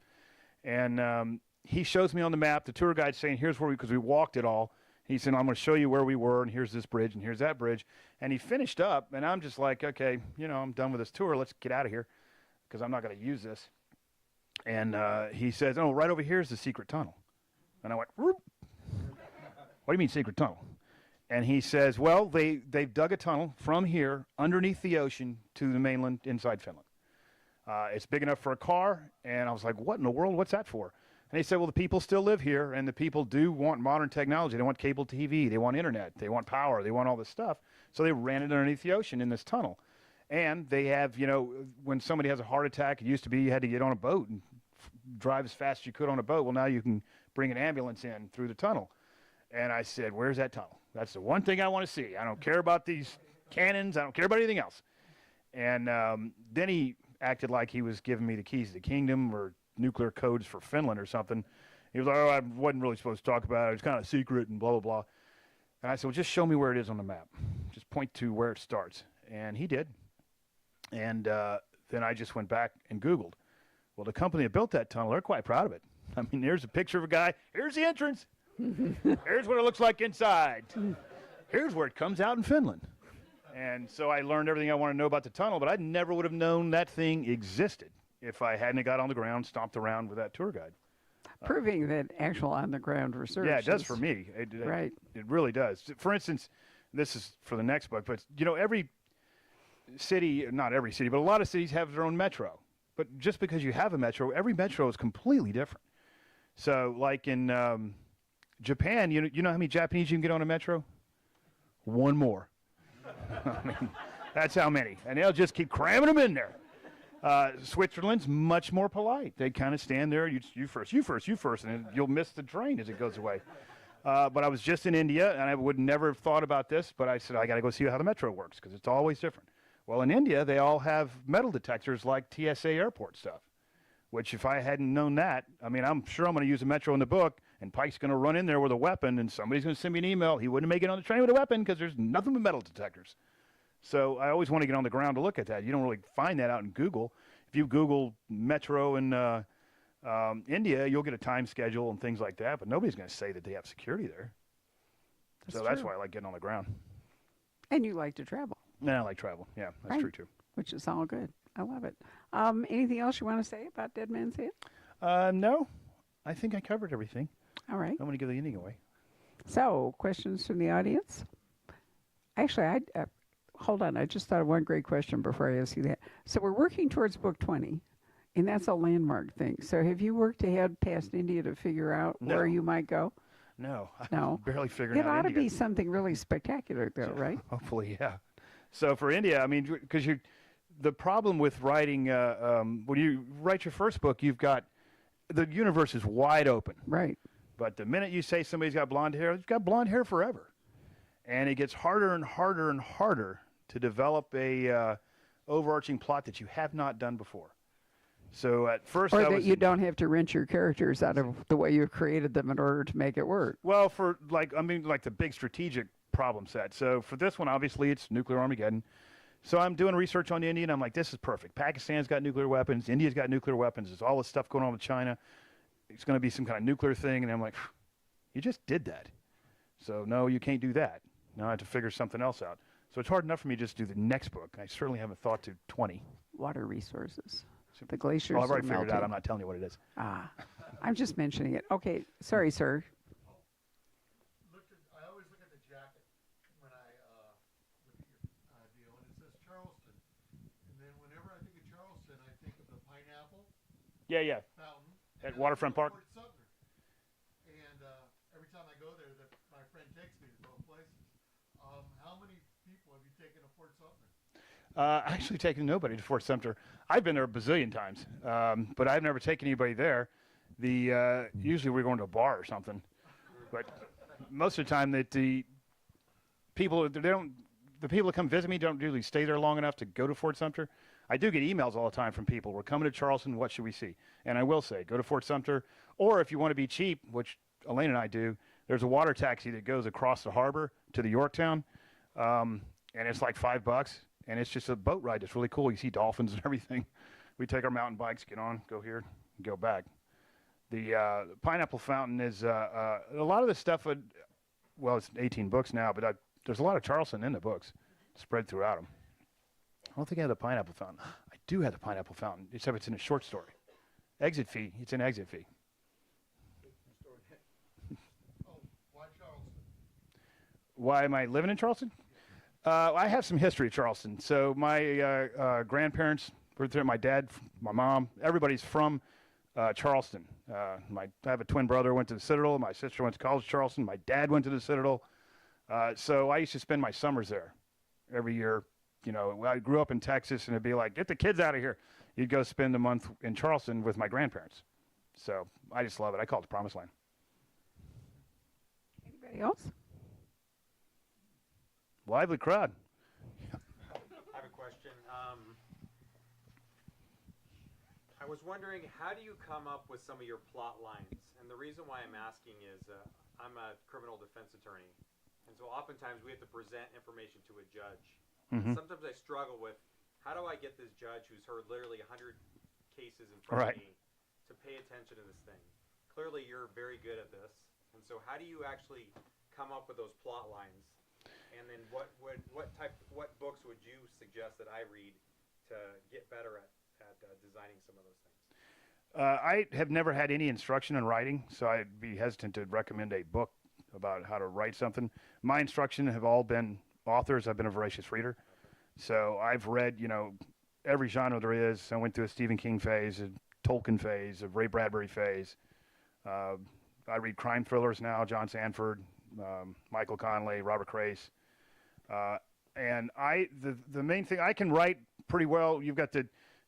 And he shows me on the map, the tour guide saying, here's where because we walked it all. He said, I'm going to show you where we were, and here's this bridge, and here's that bridge. And he finished up, and I'm just like, okay, I'm done with this tour. Let's get out of here because I'm not going to use this. And he says, oh, right over here is the secret tunnel. And I went, whoop. What do you mean secret tunnel? And he says, well, they've dug a tunnel from here underneath the ocean to the mainland inside Finland. It's big enough for a car. And I was like, what in the world? What's that for? And he said, well, the people still live here, and the people do want modern technology. They want cable TV. They want internet. They want power. They want all this stuff. So they ran it underneath the ocean in this tunnel. And they have, when somebody has a heart attack, it used to be you had to get on a boat and drive as fast as you could on a boat. Well, now you can bring an ambulance in through the tunnel. And I said, where's that tunnel? That's the one thing I want to see. I don't care about these cannons. I don't care about anything else. And then he acted like he was giving me the keys to the kingdom or nuclear codes for Finland or something. He was like, oh, I wasn't really supposed to talk about it. It's kind of secret and blah, blah, blah. And I said, well, just show me where it is on the map. Just point to where it starts. And he did. And then I just went back and Googled. Well, the company that built that tunnel, they're quite proud of it. I mean, there's a picture of a guy. Here's the entrance. Here's what it looks like inside. Here's where it comes out in Finland. And so I learned everything I wanted to know about the tunnel, but I never would have known that thing existed if I hadn't got on the ground, stomped around with that tour guide.
Proving that actual on-the-ground research.
Yeah, it does for me.
Right.
It really does. For instance, this is for the next book, but, every city, not every city, but a lot of cities have their own metro. But just because you have a metro, every metro is completely different. So, like in Japan, you know how many Japanese you can get on a metro? One more. I mean, that's how many. And they'll just keep cramming them in there. Switzerland's much more polite. They kind of stand there, you first, and you'll miss the train as it goes away. But I was just in India, and I would never have thought about this, but I said, I got to go see how the metro works, because it's always different. Well, in India, they all have metal detectors like TSA airport stuff, which if I hadn't known that, I mean, I'm sure I'm going to use a metro in the book, and Pike's going to run in there with a weapon, and somebody's going to send me an email. He wouldn't make it on the train with a weapon because there's nothing but metal detectors. So I always want to get on the ground to look at that. You don't really find that out in Google. If you Google metro in India, you'll get a time schedule and things like that, but nobody's going to say that they have security there. That's why I like getting on the ground.
And you like to travel.
And I like travel. Yeah, that's true too.
Which is all good. I love it. Anything else you want to say about Dead Man's Head?
No, I think I covered everything.
All right.
I'm going to give the ending away.
So, questions from the audience? Actually, hold on. I just thought of one great question before I ask you that. So we're working towards book 20, and that's a landmark thing. So have you worked ahead past India to figure out where you might go?
No.
No.
I'm barely figuring out
It ought to
India.
be something really spectacular, though, right?
Hopefully, yeah. So for India, I mean, because the problem with writing, when you write your first book, you've got, the universe is wide open.
Right.
But the minute you say somebody's got blonde hair, they've got blonde hair forever. And it gets harder and harder and harder to develop a overarching plot that you have not done before. So at first
Or
I
that
was
you don't have to wrench your characters out of the way you've created them in order to make it work.
well for like like the big strategic problem set. So for this one, obviously it's nuclear Armageddon. So I'm doing research on India, and I'm like, this is perfect. Pakistan's got nuclear weapons. India's got nuclear weapons. There's all this stuff going on with China. It's going to be some kind of nuclear thing. And I'm like, you just did that. So no, you can't do that. Now I have to figure something else out. So it's hard enough for me to just do the next book. I certainly haven't thought to 20.
Water resources. The glaciers
Well, I've already
are
figured it
melting.
out. I'm not telling you what it is.
I'm just mentioning it. Okay, sorry, sir.
I always look at the jacket when I look at your deal, and it says Charleston. And then whenever I think of Charleston, I think of the pineapple
Yeah.
fountain
At
and then I
Waterfront
think
Park?
of Fort Sumner. And every time I go there, my friend takes me to both places. How many people have you taken to Fort Sumner?
Actually taken nobody to Fort Sumter. I've been there a bazillion times, but I've never taken anybody there. Usually we're going to a bar or something, but most of the time that the people that come visit me don't usually stay there long enough to go to Fort Sumter. I do get emails all the time from people. We're coming to Charleston. What should we see? And I will say, go to Fort Sumter, or if you want to be cheap, which Elaine and I do, there's a water taxi that goes across the harbor to the Yorktown, and it's like $5. And it's just a boat ride. It's really cool. You see dolphins and everything. We take our mountain bikes, get on, go here, and go back. The Pineapple Fountain is a lot of the stuff. Well, it's 18 books now, but there's a lot of Charleston in the books, spread throughout them. I don't think I have the Pineapple Fountain. I do have the Pineapple Fountain, except it's in a short story. Exit Fee. It's an Exit Fee.
Oh, why Charleston?
Why am I living in Charleston? I have some history of Charleston. So my grandparents were there. My dad, my mom, everybody's from Charleston. I have a twin brother who went to the Citadel. My sister went to college in Charleston. My dad went to the Citadel. So I used to spend my summers there every year. You know, I grew up in Texas, and it'd be like, get the kids out of here. You'd go spend a month in Charleston with my grandparents. So I just love it. I call it the Promised Land.
Anybody else?
Lively crowd.
I have a question. I was wondering, how do you come up with some of your plot lines? And the reason why I'm asking is I'm a criminal defense attorney. And so oftentimes we have to present information to a judge.
Mhm.
Sometimes I struggle with, how do I get this judge who's heard literally 100 cases in front
Right.
of me to pay attention to this thing? Clearly you're very good at this. And so how do you actually come up with those plot lines? And then what books would you suggest that I read to get better at designing some of those things?
I have never had any instruction in writing, so I'd be hesitant to recommend a book about how to write something. My instruction have all been authors. I've been a voracious reader. So I've read, every genre there is. I went through a Stephen King phase, a Tolkien phase, a Ray Bradbury phase. I read crime thrillers now, John Sanford, Michael Connelly, Robert Crace. And the main thing, I can write pretty well.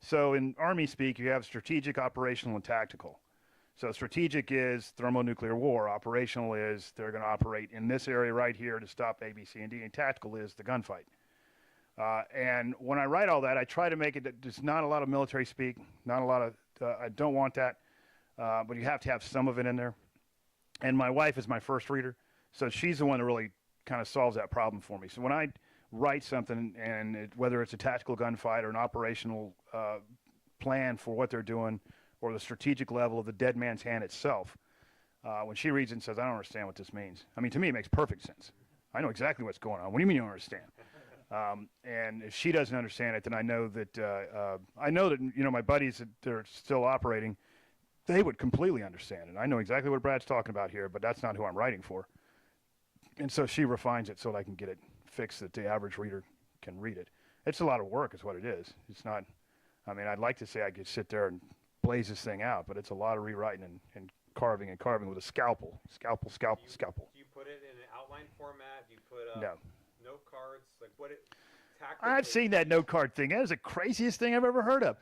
So in Army speak, you have strategic, operational, and tactical. So strategic is thermonuclear war. Operational is they're going to operate in this area right here to stop A, B, C, and D. And tactical is the gunfight. And when I write all that, I try to make it, there's not a lot of military speak, not a lot of, I don't want that, but you have to have some of it in there. And my wife is my first reader, so she's the one that really kind of solves that problem for me. So when I write something, and whether it's a tactical gunfight or an operational plan for what they're doing, or the strategic level of the dead man's hand itself, when she reads it and says, I don't understand what this means. I mean, to me, it makes perfect sense. I know exactly what's going on. What do you mean you don't understand? And if she doesn't understand it, then I know that my buddies that are still operating, they would completely understand it. I know exactly what Brad's talking about here, but that's not who I'm writing for. And so she refines it so that I can get it fixed that the average reader can read it. It's a lot of work is what it is. It's not, I'd like to say I could sit there and blaze this thing out, but it's a lot of rewriting and carving with a scalpel. Scalpel.
Do you put it in an outline format? Do you put
No.
note cards? Like what it
I've seen that note card thing. That is the craziest thing I've ever heard of.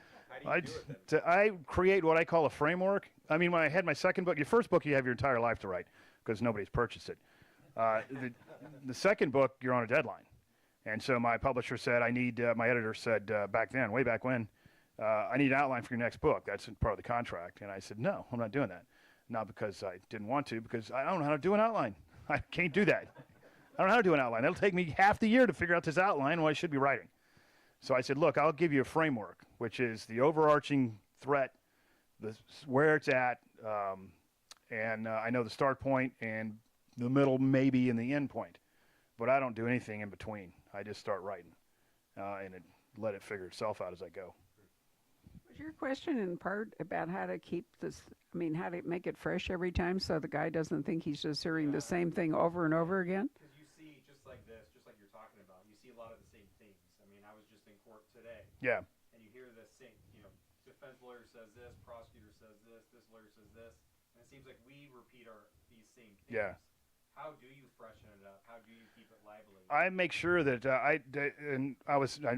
How do you do it then?
I create what I call a framework. I mean, when I had my second book, your first book you have your entire life to write because nobody's purchased it. The second book, you're on a deadline. And so my publisher said, my editor said way back when, I need an outline for your next book. That's part of the contract. And I said, no, I'm not doing that. Not because I didn't want to, because I don't know how to do an outline. I can't do that. I don't know how to do an outline. It'll take me half the year to figure out this outline what I should be writing. So I said, look, I'll give you a framework, which is the overarching threat, where it's at, and I know the start point and the middle maybe and the end point. But I don't do anything in between. I just start writing and let it figure itself out as I go.
Was your question in part about how to keep this, how to make it fresh every time so the guy doesn't think he's just hearing the same thing over and over again?
Because you see, just like this, just like you're talking about, you see a lot of the same themes. I mean, I was just in court today.
Yeah.
And you hear the same, defense lawyer says this, prosecutor says this lawyer says this. And it seems like we repeat these same things.
Yeah.
How do you freshen it up? How do you keep it lively?
I make sure that I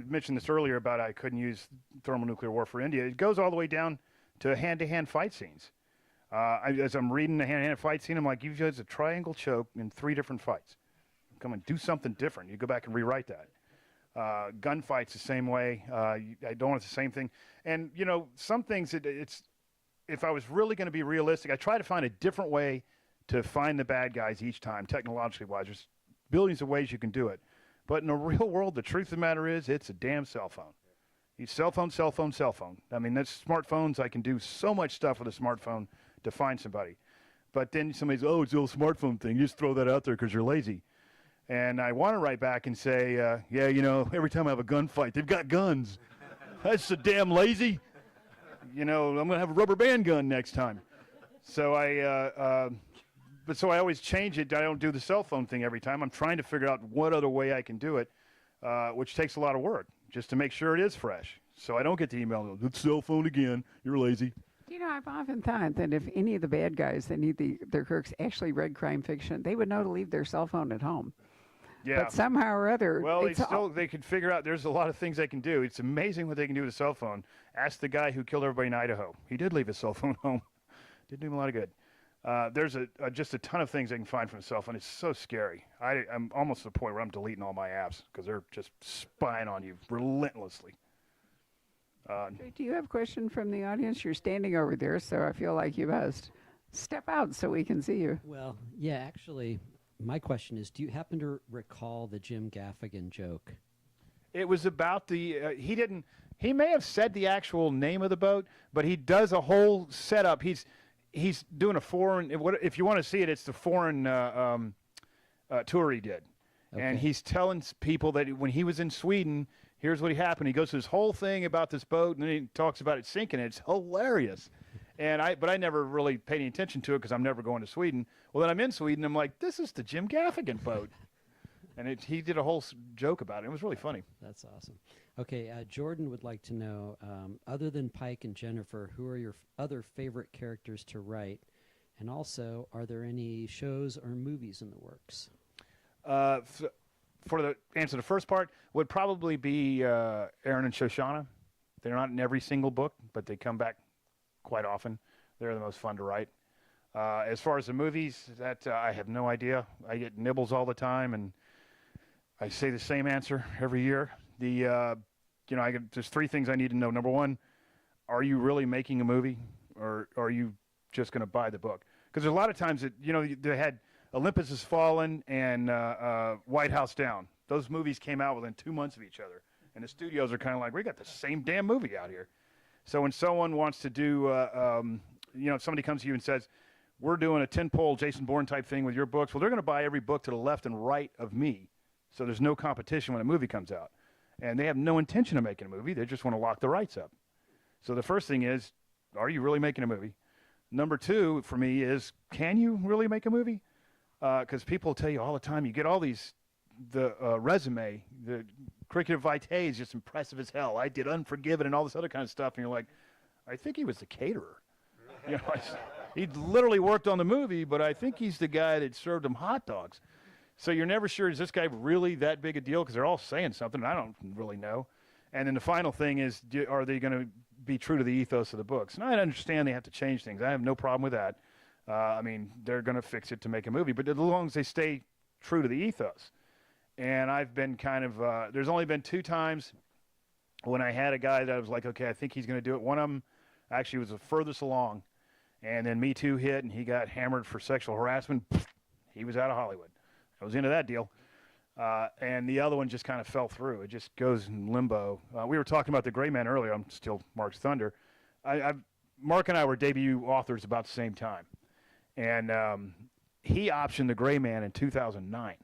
mentioned this earlier about I couldn't use thermonuclear war for India. It goes all the way down to hand-to-hand fight scenes. As I'm reading the hand-to-hand fight scene, I'm like, you've used a triangle choke in 3 different fights. Come on, do something different. You go back and rewrite that. Gunfights the same way. I don't want the same thing. And, some things, if I was really going to be realistic, I try to find a different way to find the bad guys each time, technologically wise. There's billions of ways you can do it. But in the real world, the truth of the matter is it's a damn cell phone. You cell phone. I mean, that's smartphones. I can do so much stuff with a smartphone to find somebody. But then somebody's, it's the old smartphone thing. You just throw that out there because you're lazy. And I want to write back and say, every time I have a gunfight, they've got guns. That's so damn lazy. I'm going to have a rubber band gun next time. So so I always change it. I don't do the cell phone thing every time. I'm trying to figure out what other way I can do it, which takes a lot of work just to make sure it is fresh. So I don't get the email, it's cell phone again, you're lazy.
I've often thought that if any of the bad guys that need their crooks actually read crime fiction, they would know to leave their cell phone at home.
Yeah.
But somehow or other,
well, they could figure out there's a lot of things they can do. It's amazing what they can do with a cell phone. Ask the guy who killed everybody in Idaho. He did leave his cell phone home. Didn't do him a lot of good. There's just a ton of things they can find from a cell phone. It's so scary. I'm almost to the point where I'm deleting all my apps because they're just spying on you relentlessly.
Do you have a question from the audience? You're standing over there, so I feel like you must step out so we can see you.
Well, yeah, actually, my question is, do you happen to recall the Jim Gaffigan joke?
It was about he may have said the actual name of the boat, but he does a whole setup. He's doing a foreign, if you want to see it, it's the foreign tour he did. Okay. And he's telling people that when he was in Sweden, here's what happened. He goes through this whole thing about this boat, and then he talks about it sinking. It's hilarious. But I never really paid any attention to it because I'm never going to Sweden. Well, then I'm in Sweden. I'm like, this is the Jim Gaffigan boat. And he did a whole joke about it. It was really funny.
That's awesome. Okay, Jordan would like to know, other than Pike and Jennifer, who are your other favorite characters to write? And also, are there any shows or movies in the works?
For the answer to the first part, would probably be Aaron and Shoshana. They're not in every single book, but they come back quite often. They're the most fun to write. As far as the movies, that I have no idea. I get nibbles all the time, and I say the same answer every year. There's 3 things I need to know. Number 1, are you really making a movie, or are you just going to buy the book? Because there's a lot of times that they had Olympus Has Fallen and White House Down. Those movies came out within 2 months of each other, and the studios are kind of like, we got the same damn movie out here. So when someone wants to do, somebody comes to you and says, we're doing a 10-pole Jason Bourne type thing with your books, well, they're going to buy every book to the left and right of me. So there's no competition when a movie comes out. And they have no intention of making a movie. They just want to lock the rights up. So the first thing is, are you really making a movie? Number 2 for me is, can you really make a movie? Because people tell you all the time, you get all the resume, the curriculum vitae is just impressive as hell. I did Unforgiven and all this other kind of stuff. And you're like, I think he was the caterer. He literally worked on the movie, but I think he's the guy that served them hot dogs. So you're never sure, is this guy really that big a deal? Because they're all saying something, and I don't really know. And then the final thing is, are they going to be true to the ethos of the books? And I understand they have to change things. I have no problem with that. They're going to fix it to make a movie. But as long as they stay true to the ethos. And I've been kind of, there's only been 2 times when I had a guy that I was like, okay, I think he's going to do it. One of them actually was the furthest along, and then Me Too hit, and he got hammered for sexual harassment. He was out of Hollywood. I was into that deal. And the other one just kind of fell through. It just goes in limbo. We were talking about The Gray Man earlier. I'm still Mark's Thunder. Mark and I were debut authors about the same time. And he optioned The Gray Man in 2009.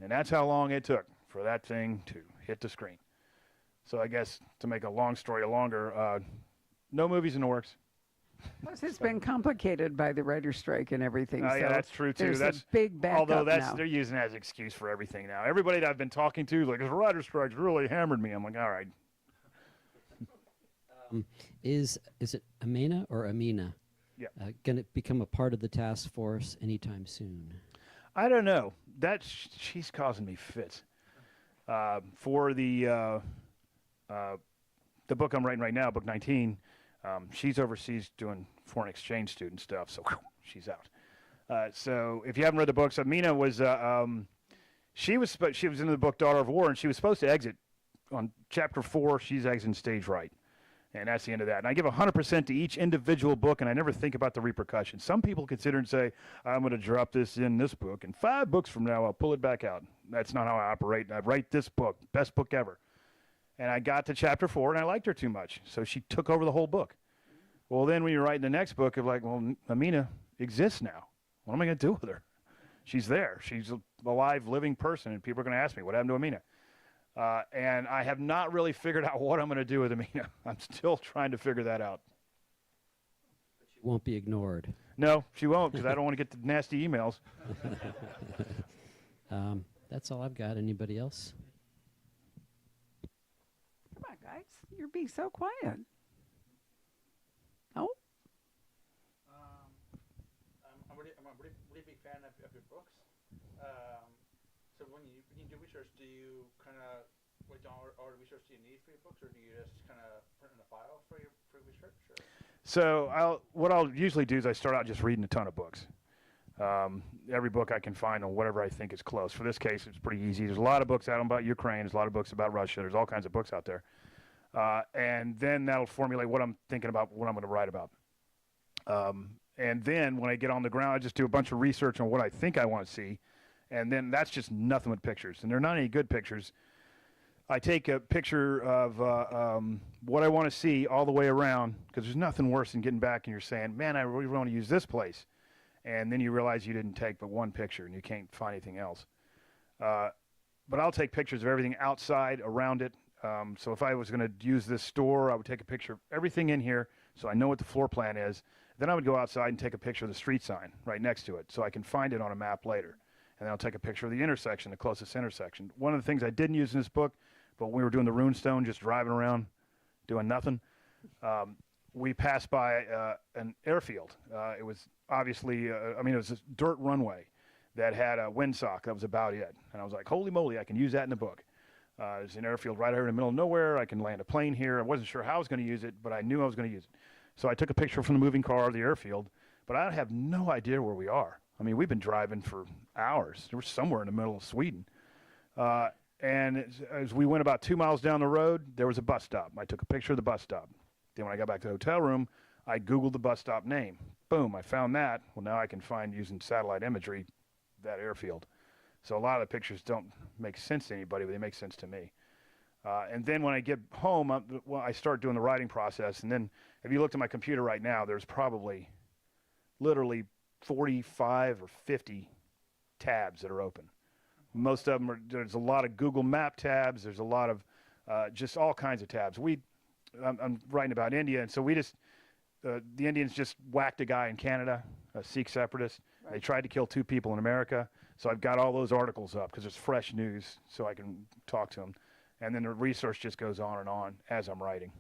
And that's how long it took for that thing to hit the screen. So I guess to make a long story longer, no movies in the works.
Plus, it's been complicated by the writer's strike and everything.
Yeah,
so
that's true too.
There's
That's
a big backup
although
now.
they're using that as an excuse for everything now. Everybody that I've been talking to is like, "The writer's strike's really hammered me." I'm like, all right.
Is it Amina or Amina?
Yeah.
Going to become a part of the task force anytime soon?
I don't know. She's causing me fits. For the book I'm writing right now, book 19, she's overseas doing foreign exchange student stuff, so she's out. So if you haven't read the books, Amina was she was in the book Daughter of War, and she was supposed to exit on chapter 4. She's exiting stage right. And that's the end of that. And I give 100% to each individual book, and I never think about the repercussions. Some people consider and say, I'm going to drop this in this book, and 5 books from now I'll pull it back out. That's not how I operate. I write this book, best book ever. And I got to chapter 4, and I liked her too much, so she took over the whole book. Well, then when you're writing the next book, you're like, well, Amina exists now. What am I going to do with her? She's there. She's a live, living person, and people are going to ask me, what happened to Amina? And I have not really figured out what I'm going to do with Amina. I'm still trying to figure that out.
She won't be ignored.
No, she won't, because I don't want to get the nasty emails.
That's all I've got. Anybody else?
Come on, guys. You're being so quiet. Oh,
I'm a really big fan of your books. So when you do research, do you kind of write down all the research you need for your books, or do you just kind of print in a file for your research? Or?
So what I'll usually do is I start out just reading a ton of books. Every book I can find on whatever I think is close. For this case, it's pretty easy. There's a lot of books out about Ukraine. There's a lot of books about Russia. There's all kinds of books out there. And then that'll formulate what I'm thinking about, what I'm going to write about. And then when I get on the ground, I just do a bunch of research on what I think I want to see. And then that's just nothing but pictures. And they're not any good pictures. I take a picture of what I want to see all the way around, because there's nothing worse than getting back and you're saying, man, I really want to use this place. And then you realize you didn't take but one picture and you can't find anything else. But I'll take pictures of everything outside, around it. So if I was going to use this store, I would take a picture of everything in here so I know what the floor plan is. Then I would go outside and take a picture of the street sign right next to it so I can find it on a map later. And then I'll take a picture of the intersection, the closest intersection. One of the things I didn't use in this book, but when we were doing the Runestone, just driving around, doing nothing, we passed by an airfield. It was obviously, it was a dirt runway that had a windsock. That was about it. And I was like, holy moly, I can use that in the book. There's an airfield right here in the middle of nowhere. I can land a plane here. I wasn't sure how I was going to use it, but I knew I was going to use it. So I took a picture from the moving car of the airfield, but I have no idea where we are. I mean, we've been driving for hours. We're somewhere in the middle of Sweden. And as we went about 2 miles down the road, there was a bus stop. I took a picture of the bus stop. Then when I got back to the hotel room, I Googled the bus stop name. Boom, I found that. Well, now I can find, using satellite imagery, that airfield. So a lot of the pictures don't make sense to anybody, but they make sense to me. And then when I get home, I start doing the writing process. And then if you looked at my computer right now, there's probably literally 45 or 50 tabs that are open. Most of them there's a lot of Google Map tabs. There's a lot of just all kinds of tabs. I'm writing about India, and so the Indians just whacked a guy in Canada, a Sikh separatist. Right. They tried to kill 2 people in America. So I've got all those articles up because it's fresh news, so I can talk to them. And then the research just goes on and on as I'm writing.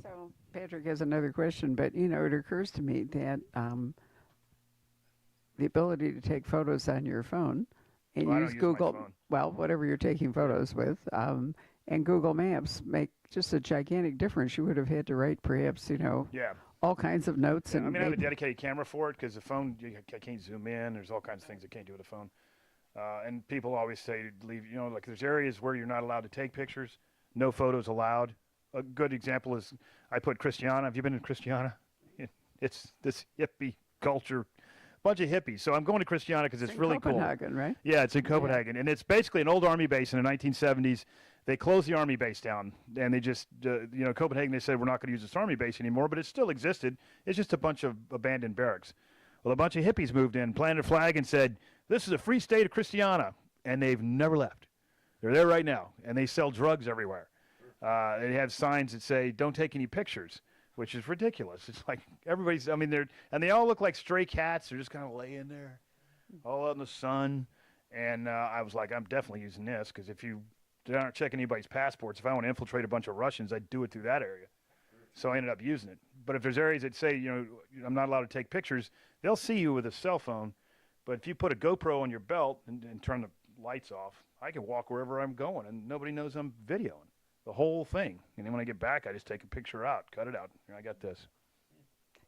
so Patrick has another question, but it occurs to me that the ability to take photos on your phone and
Well, I
use
don't use my
Google,
phone.
well, whatever you're taking photos with, and Google Maps make just a gigantic difference. You would have had to write perhaps,
Yeah.
all kinds of notes.
Yeah,
And
I mean, I have a
maybe-
dedicated camera for it because the phone, I can't zoom in. There's all kinds of things I can't do with a phone. And people always say, leave, like there's areas where you're not allowed to take pictures. no photos allowed. A good example is I put Christiana. Have you been to Christiana? It's this hippie culture, bunch of hippies. So I'm going to Christiana because it's
in
really cool.
Copenhagen, right?
Yeah, it's in Copenhagen, and it's basically an old army base in the 1970s. They closed the army base down, and they just, Copenhagen, they said, we're not going to use this army base anymore, but it still existed. It's just a bunch of abandoned barracks. Well, a bunch of hippies moved in, planted a flag, and said, this is a free state of Christiana, and they've never left. They're there right now, and they sell drugs everywhere. They have signs that say, don't take any pictures, which is ridiculous. It's like everybody's, they all look like stray cats. They're just kind of laying there, all out in the sun. And I was like, I'm definitely using this, because if they aren't checking anybody's passports, if I want to infiltrate a bunch of Russians, I'd do it through that area. So I ended up using it. But if there's areas that say, I'm not allowed to take pictures, they'll see you with a cell phone. But if you put a GoPro on your belt and turn the lights off, I can walk wherever I'm going, and nobody knows I'm videoing the whole thing. And then when I get back, I just take a picture out, cut it out. Here, I got this.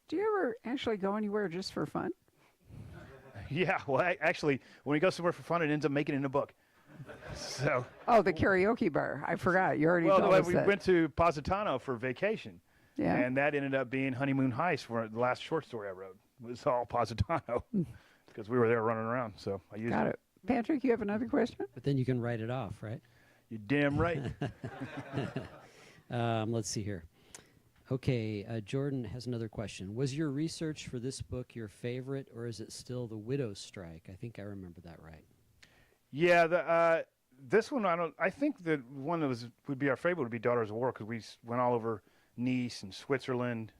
Do you ever actually go anywhere just for fun?
Yeah, well, actually, when we go somewhere for fun, it ends up making it in a book. So,
Oh, the karaoke bar. I forgot. You already told us
we
that.
went to Positano for vacation,
Yeah.
and that ended up being Honeymoon Heist, where the last short story I wrote was all Positano, because we were there running around. So I used
Got it. Patrick, you have another question?
But then you can write it off, right?
You're damn right.
Let's see here. Okay, Jordan has another question. Was your research for this book your favorite, or is it still The Widow's Strike? I think I remember that right.
Yeah, this one I think the one that would be our favorite would be Daughters of War, because we went all over Nice and Switzerland.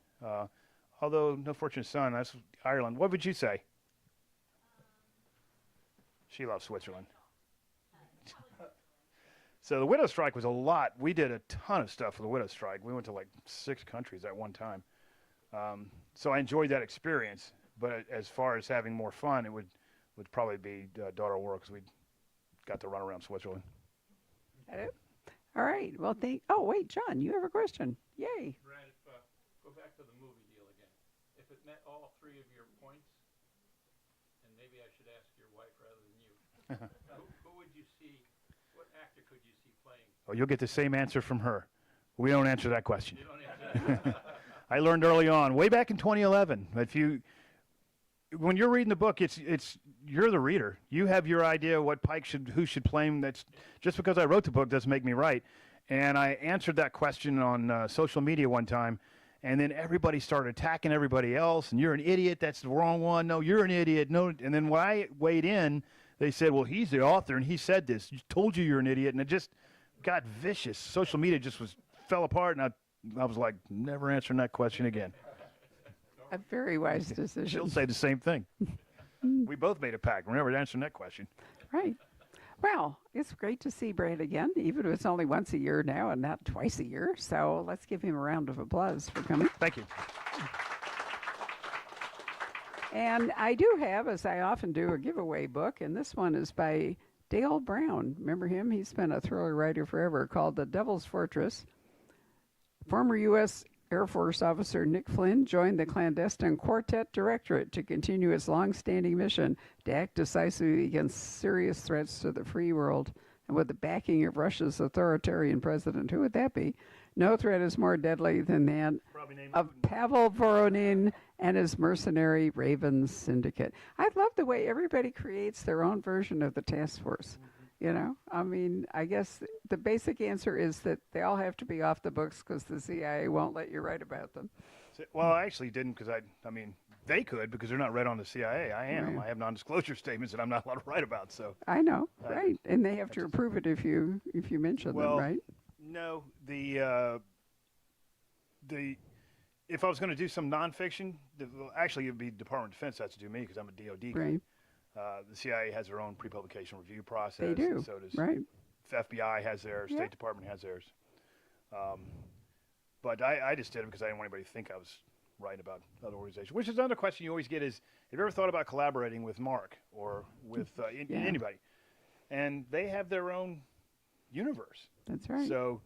Although No Fortunate Son, that's Ireland. What would you say? She loves Switzerland. So the Widow's Strike was a lot. We did a ton of stuff for the Widow's Strike. We went to like 6 countries at one time. So I enjoyed that experience. But as far as having more fun, it would probably be Daughter of War, because we got to run around Switzerland.
That it? All right. Well, oh, wait, John, you have a question. Yay.
Brad, go back to the movie deal again. If it met all 3 of your points, and maybe I should ask your wife rather than you, who would you see, what actor could you see playing?
Oh, you'll get the same answer from her. We don't answer that question.
You don't answer that.
I learned early on, way back in 2011, when you're reading the book, it's you're the reader. You have your idea what who should play him. That's just because I wrote the book doesn't make me right. And I answered that question on social media one time, and then everybody started attacking everybody else. And you're an idiot. That's the wrong one. No, you're an idiot. No. And then when I weighed in, they said, well, he's the author, and he said this. He told you you're an idiot, and it just got vicious. Social media just fell apart, and I was like, never answering that question again.
A very wise decision.
She'll say the same thing. We both made a pact. We're never answering that question.
Right. Well, it's great to see Brad again, even if it's only once a year now and not twice a year. So let's give him a round of applause for coming.
Thank you.
And I do have, as I often do, a giveaway book, and this one is by Dale Brown. Remember him? He's been a thriller writer forever, called The Devil's Fortress. Former U.S. Air Force officer Nick Flynn joined the clandestine Quartet Directorate to continue its long-standing mission to act decisively against serious threats to the free world, and with the backing of Russia's authoritarian president. Who would that be? No threat is more deadly than that of Pavel Voronin and his mercenary Raven Syndicate. I love the way everybody creates their own version of the task force. You know, I mean, I guess the basic answer is that they all have to be off the books because the CIA won't let you write about them.
Well, I actually didn't, because they could, because they're not read on the CIA. I am.
Right.
I have non-disclosure statements that I'm not allowed to write about. So
I know, right? And they have to approve it if you mention them, right?
No, if I was going to do some nonfiction, actually it'd be Department of Defense has to do me, because I'm a DoD guy.
Right.
The CIA has their own pre-publication review process.
They do.
And so does
Right.
the FBI has theirs.
Yeah.
State Department has theirs. But I just did it because I didn't want anybody to think I was writing about other organizations. Which is another question you always get is, have you ever thought about collaborating with Mark or with
Yeah.
anybody? And they have their own universe.
That's right.
So,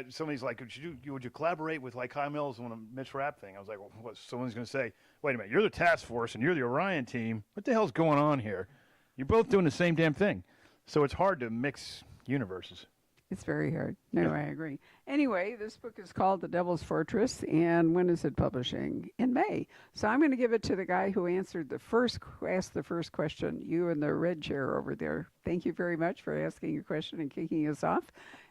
somebody's like, would you collaborate with like High Mills on a Mitch Rapp thing? I was like, well, what? Someone's going to say, wait a minute, you're the task force and you're the Orion team. What the hell's going on here? You're both doing the same damn thing. So it's hard to mix universes.
It's very hard. No, I agree. Anyway, this book is called The Devil's Fortress, and when is it publishing? In May. So I'm going to give it to the guy who asked the first question, you in the red chair over there. Thank you very much for asking a question and kicking us off.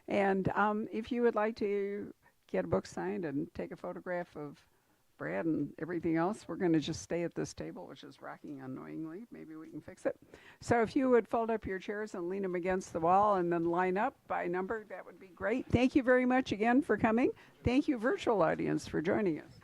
And if you would like to get a book signed and take a photograph of Brad and everything else, we're going to just stay at this table, which is rocking annoyingly. Maybe we can fix it. So if you would fold up your chairs and lean them against the wall and then line up by number, that would be great. Thank you very much again for coming. Thank you, virtual audience, for joining us.